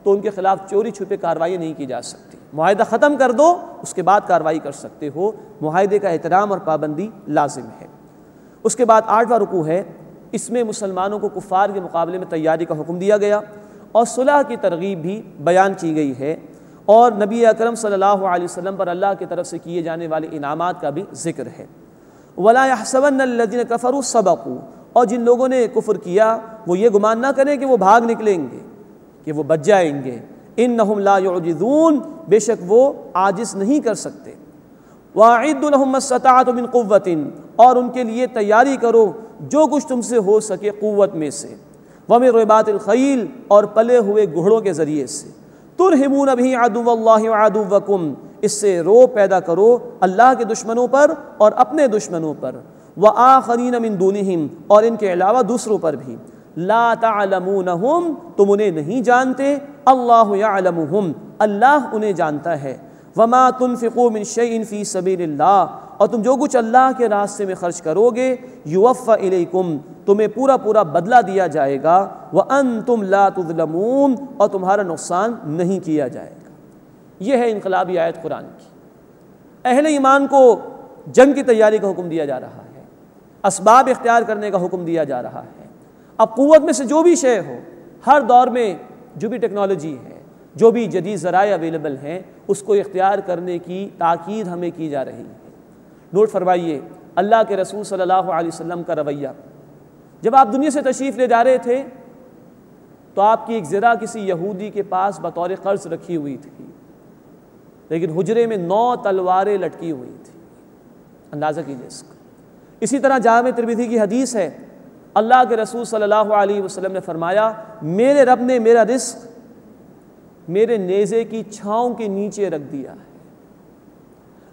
تو ان کے خلاف چوری چھپے کارروائی نہیں کی جا سکتی۔ معاہدہ ختم کر دو، اس کے بعد کارروائی کر سکتے ہو۔ معاہدے کا احترام اور پابندی لازم ہے۔ اس کے بعد 8واں رکوع ہے، اس میں مسلمانوں کو کفار کے مقابلے میں تیاری کا حکم دیا گیا اور صلح کی ترغیب بھی بیان کی گئی ہے، اور نبی اکرم صلی اللہ علیہ وسلم پر اللہ کی طرف سے کیے جانے والے انعامات کا بھی ذکر ہے۔ وَلَا يَحْسَبَنَّ الَّذِينَ كَفَرُوا سَبَقُوا، اور جن لوگوں نے کفر کیا وہ یہ گمان نہ کریں کہ وہ بھاگ نکلیں گے، کہ وہ بچ جائیں گے۔ انہم لا یعجزون، بے شک وہ عاجز نہیں کر سکتے۔ وَأَعِدُّوا لَهُم مَّا اسْتَطَعْتُم مِّن قُوَّةٍ، اور ان کے لیے تیاری کرو جو کچھ تم سے ہو سکے قوت میں سے، وَمِن رِّبَاطِ الْخَیْلِ، اور پلے ہوئے گھوڑوں کے ذریعے سے، تُرْہِبُونَ بِهِ عَدُوَّ اللَّهِ وَعَدُوَّکُمْ، اس سے روب پیدا کرو اللہ کے دشمنوں پر اور اپنے دشمنوں پر، وَآخَرِينَ مِن دُونِهِمْ، اور ان کے علاوہ دوسروں پر بھی، لا تعلمونہم، تم انہیں نہیں جانتے، اللہ یعلمہم، اللہ انہیں جانتا ہے، وما تنفقوا من شیء فی سبیل اللہ، اور تم جو کچھ اللہ کے راستے میں خرچ کرو گے، یوفی الیکم، تمہیں پورا پورا بدلہ دیا جائے گا، وانتم لا تظلمون، اور تمہارا نقصان نہیں کیا جائے گا۔ یہ ہے انقلابی آیت قرآن کی۔ اہل ایمان کو جنگ کی تیاری کا حکم دیا جا رہا ہے، اسباب اختیار کرنے کا حکم دیا جا رہا ہے۔ اب قوت میں سے جو بھی شے ہو، ہر دور میں جو بھی ٹیکنالوجی ہے، جو بھی جدید ذرائع اویلیبل ہیں، اس کو اختیار کرنے کی تاکید ہمیں کی جا رہی ہے۔ نوٹ فرمائیے اللہ کے رسول صلی اللہ علیہ وسلم کا رویہ، جب آپ دنیا سے تشریف لے جا رہے تھے تو آپ کی ایک زرہ کسی یہودی کے پاس بطور قرض رکھی ہوئی تھی، لیکن حجرے میں 9 تلواریں لٹکی ہوئی تھیں، اندازہ کیجیے اس کا۔ اسی طرح جامع ترمذی کی حدیث ہے، اللہ کے رسول صلی اللہ علیہ وسلم نے فرمایا، میرے رب نے میرا رزق میرے نیزے کی چھاؤں کے نیچے رکھ دیا ہے۔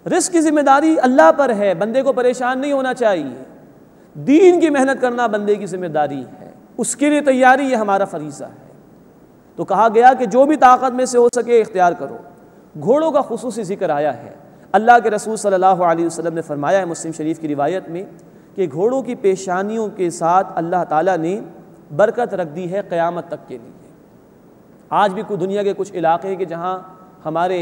رزق کی ذمہ داری اللہ پر ہے، بندے کو پریشان نہیں ہونا چاہیے۔ دین کی محنت کرنا بندے کی ذمہ داری ہے، اس کے لیے تیاری یہ ہمارا فریضہ ہے۔ تو کہا گیا کہ جو بھی طاقت میں سے ہو سکے اختیار کرو۔ گھوڑوں کا خصوصی ذکر آیا ہے، اللہ کے رسول صلی اللہ علیہ وسلم نے فرمایا ہے مسلم شریف کی روایت میں کہ گھوڑوں کی پیشانیوں کے ساتھ اللہ تعالیٰ نے برکت رکھ دی ہے قیامت تک کے لیے۔ آج بھی کوئی دنیا کے کچھ علاقے ہیں کہ جہاں ہمارے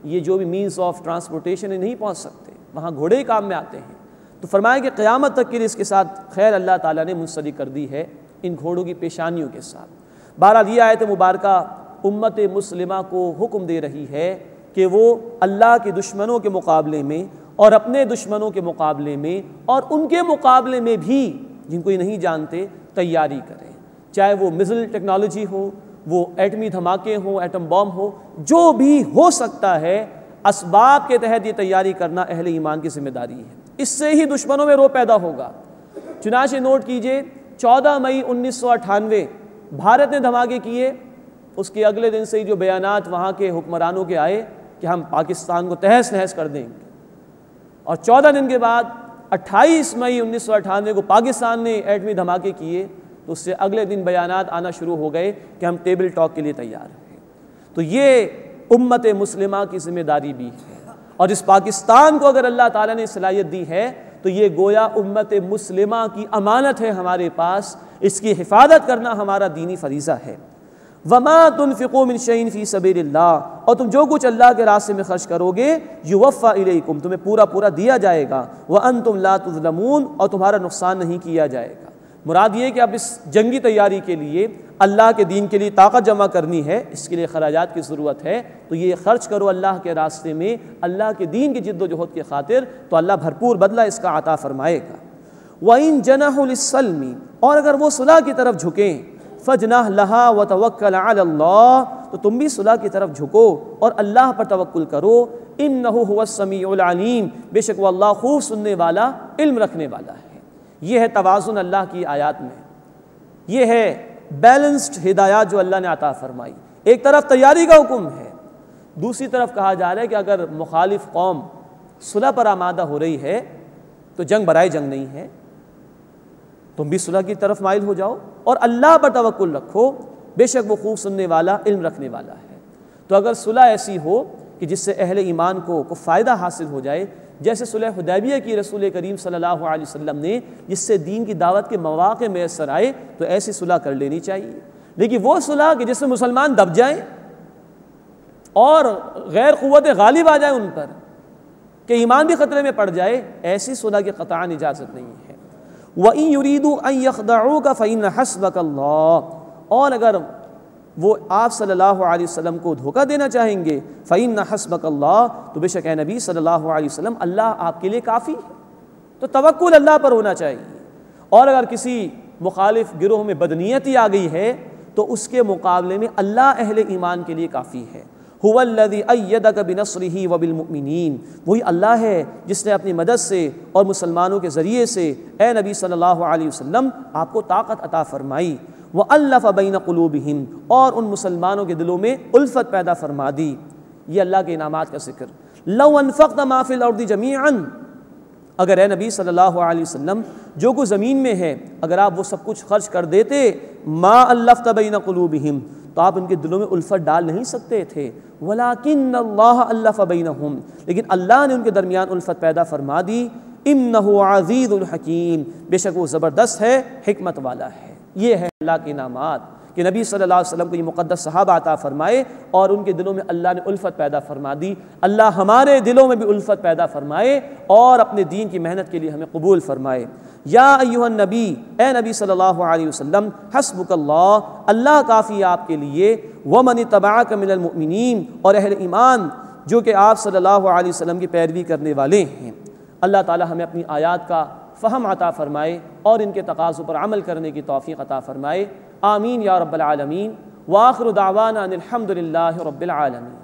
یہ جو بھی مینز آف ٹرانسپورٹیشن نہیں پہنچ سکتے، وہاں گھوڑے ہی کام میں آتے ہیں۔ تو فرمایا کہ قیامت تک کے لیے اس کے ساتھ خیر اللہ تعالیٰ نے منسلک کر دی ہے ان گھوڑوں کی پیشانیوں کے ساتھ۔ بہرحال یہ آیت مبارکہ امت مسلمہ کو حکم دے رہی ہے کہ وہ اللہ کے دشمنوں کے مقابلے میں اور اپنے دشمنوں کے مقابلے میں اور ان کے مقابلے میں بھی جن کو یہ نہیں جانتے تیاری کریں، چاہے وہ میزائل ٹیکنالوجی ہو، وہ ایٹمی دھماکے ہوں، ایٹم بم ہو، جو بھی ہو سکتا ہے اسباب کے تحت یہ تیاری کرنا اہل ایمان کی ذمہ داری ہے۔ اس سے ہی دشمنوں میں رو پیدا ہوگا۔ چنانچہ نوٹ کیجئے 14 مئی 1998 بھارت نے دھماکے کیے، اس کے اگلے دن سے ہی جو بیانات وہاں کے حکمرانوں کے آئے کہ ہم پاکستان کو تہس نہس کر دیں گے، اور 14 دن کے بعد 28 مئی 1998 کو پاکستان نے ایٹمی دھماکے کیے تو اس سے اگلے دن بیانات آنا شروع ہو گئے کہ ہم ٹیبل ٹاک کے لیے تیار ہیں۔ تو یہ امت مسلمہ کی ذمہ داری بھی ہے، اور اس پاکستان کو اگر اللہ تعالیٰ نے صلاحیت دی ہے تو یہ گویا امت مسلمہ کی امانت ہے ہمارے پاس، اس کی حفاظت کرنا ہمارا دینی فریضہ ہے۔ وَمَا تُنْفِقُوا مِنْ شَيْءٍ فِي سَبِيلِ اللَّهِ، اور تم جو کچھ اللہ کے راستے میں خرچ کرو گے يُوَفَّى إِلَيْكُمْ، تمہیں پورا پورا دیا جائے گا، وَأَنْتُمْ لَا تُظْلَمُونَ، اور تمہارا نقصان نہیں کیا جائے گا۔ مراد یہ کہ اب اس جنگی تیاری کے لیے اللہ کے دین کے لیے طاقت جمع کرنی ہے، اس کے لیے خراجات کی ضرورت ہے، تو یہ خرچ کرو اللہ کے راستے میں اللہ کے دین کی جد و جہد کے خاطر، تو اللہ بھرپور بدلہ اس کا عطا فرمائے گا۔ وَإِن جَنَحُوا لِلسَّلْمِ، اور اگر وہ صلح کی طرف جھکیں، فَجْنَحْ لَهَا وَتَوَكَّلْ عَلَى اللَّهِ، تو تم بھی صلح کی طرف جھکو اور اللہ پر توکل کرو، إِنَّهُ هُوَ السَّمِيعُ الْعَلِيمُ، بے شک وہ اللہ خوب سننے والا، علم رکھنے والا ہے۔ یہ ہے توازن اللہ کی آیات میں، یہ ہے بیلنسڈ ہدایات جو اللہ نے عطا فرمائی۔ ایک طرف تیاری کا حکم ہے، دوسری طرف کہا جا رہا ہے کہ اگر مخالف قوم صلح پر آمادہ ہو رہی ہے تو جنگ برائے جنگ نہیں ہے، تم بھی صلح کی طرف مائل ہو جاؤ اور اللہ پر توکل رکھو، بے شک وہ خوب سننے والا، علم رکھنے والا ہے۔ تو اگر صلح ایسی ہو کہ جس سے اہل ایمان کو فائدہ حاصل ہو جائے، جیسے صلح حدیبیہ کی رسول کریم صلی اللہ علیہ وسلم نے، جس سے دین کی دعوت کے مواقع میسر آئے، تو ایسی صلح کر لینی چاہیے۔ لیکن وہ صلح کہ جس میں مسلمان دب جائیں اور غیر قوت غالب آ جائے ان پر، کہ ایمان بھی خطرے میں پڑ جائے، ایسی صلح کی قطعاً اجازت نہیں ہے۔ وَإِن يُرِيدُوا أَن يَخْدَعُوكَ فَإِنَّ حَسْبَكَ اللَّهُ، اور اگر وہ آپ صلی اللہ علیہ وسلم کو دھوکہ دینا چاہیں گے، فَإِنَّ حَسْبَكَ اللَّهُ، تو بے شک اے نبی صلی اللہ علیہ وسلم اللہ آپ کے لیے کافی ہے۔ تو توکل اللہ پر ہونا چاہیے، اور اگر کسی مخالف گروہ میں بدنیتی آ گئی ہے تو اس کے مقابلے میں اللہ اہل ایمان کے لیے کافی ہے۔ هُوَ الَّذِي أَيَّدَكَ بِنَصْرِهِ وَبِالْمُؤْمِنِينَ، وہی اللہ ہے جس نے اپنی مدد سے اور مسلمانوں کے ذریعے سے اے نبی صلی اللہ علیہ وسلم آپ کو طاقت عطا فرمائی، وَأَلَّفَ بَيْنَ قُلُوبِهِمْ، اور ان مسلمانوں کے دلوں میں الفت پیدا فرما دی۔ یہ اللہ کے انعامات کا ذکر۔ لَوْ أَنفَقْتَ مَا فِي الْأَرْضِ جَمِيعًا، اگر اے نبی صلی اللہ علیہ وسلم جو کچھ زمین میں ہے اگر آپ وہ سب کچھ خرچ کر دیتے، ما الفت بین قلوبہم، تو آپ ان کے دلوں میں الفت ڈال نہیں سکتے تھے، ولیکن اللہ الف بینہم، لیکن اللہ نے ان کے درمیان الفت پیدا فرما دی، انہ عزیز الحکیم، بے شک وہ زبردست ہے، حکمت والا ہے۔ یہ ہے اللہ کے انعامات کہ نبی صلی اللہ علیہ وسلم کو یہ مقدس صحابہ عطا فرمائے اور ان کے دلوں میں اللہ نے الفت پیدا فرما دی۔ اللہ ہمارے دلوں میں بھی الفت پیدا فرمائے اور اپنے دین کی محنت کے لیے ہمیں قبول فرمائے۔ یا ایھا النبی، اے نبی صلی اللہ علیہ وسلم، حسبک اللہ، اللہ کافی ہے آپ کے لیے، ومن اتبعک من المؤمنین، اور اہل ایمان جو کہ آپ صلی اللہ علیہ وسلم کی پیروی کرنے والے ہیں۔ اللہ تعالی ہمیں اپنی آیات کا فہم عطا فرمائے اور ان کے تقاضوں پر عمل کرنے کی توفیق عطا فرمائے۔ آمین یا رب العالمین، وآخر دعوانا ان الحمد للہ رب العالمین۔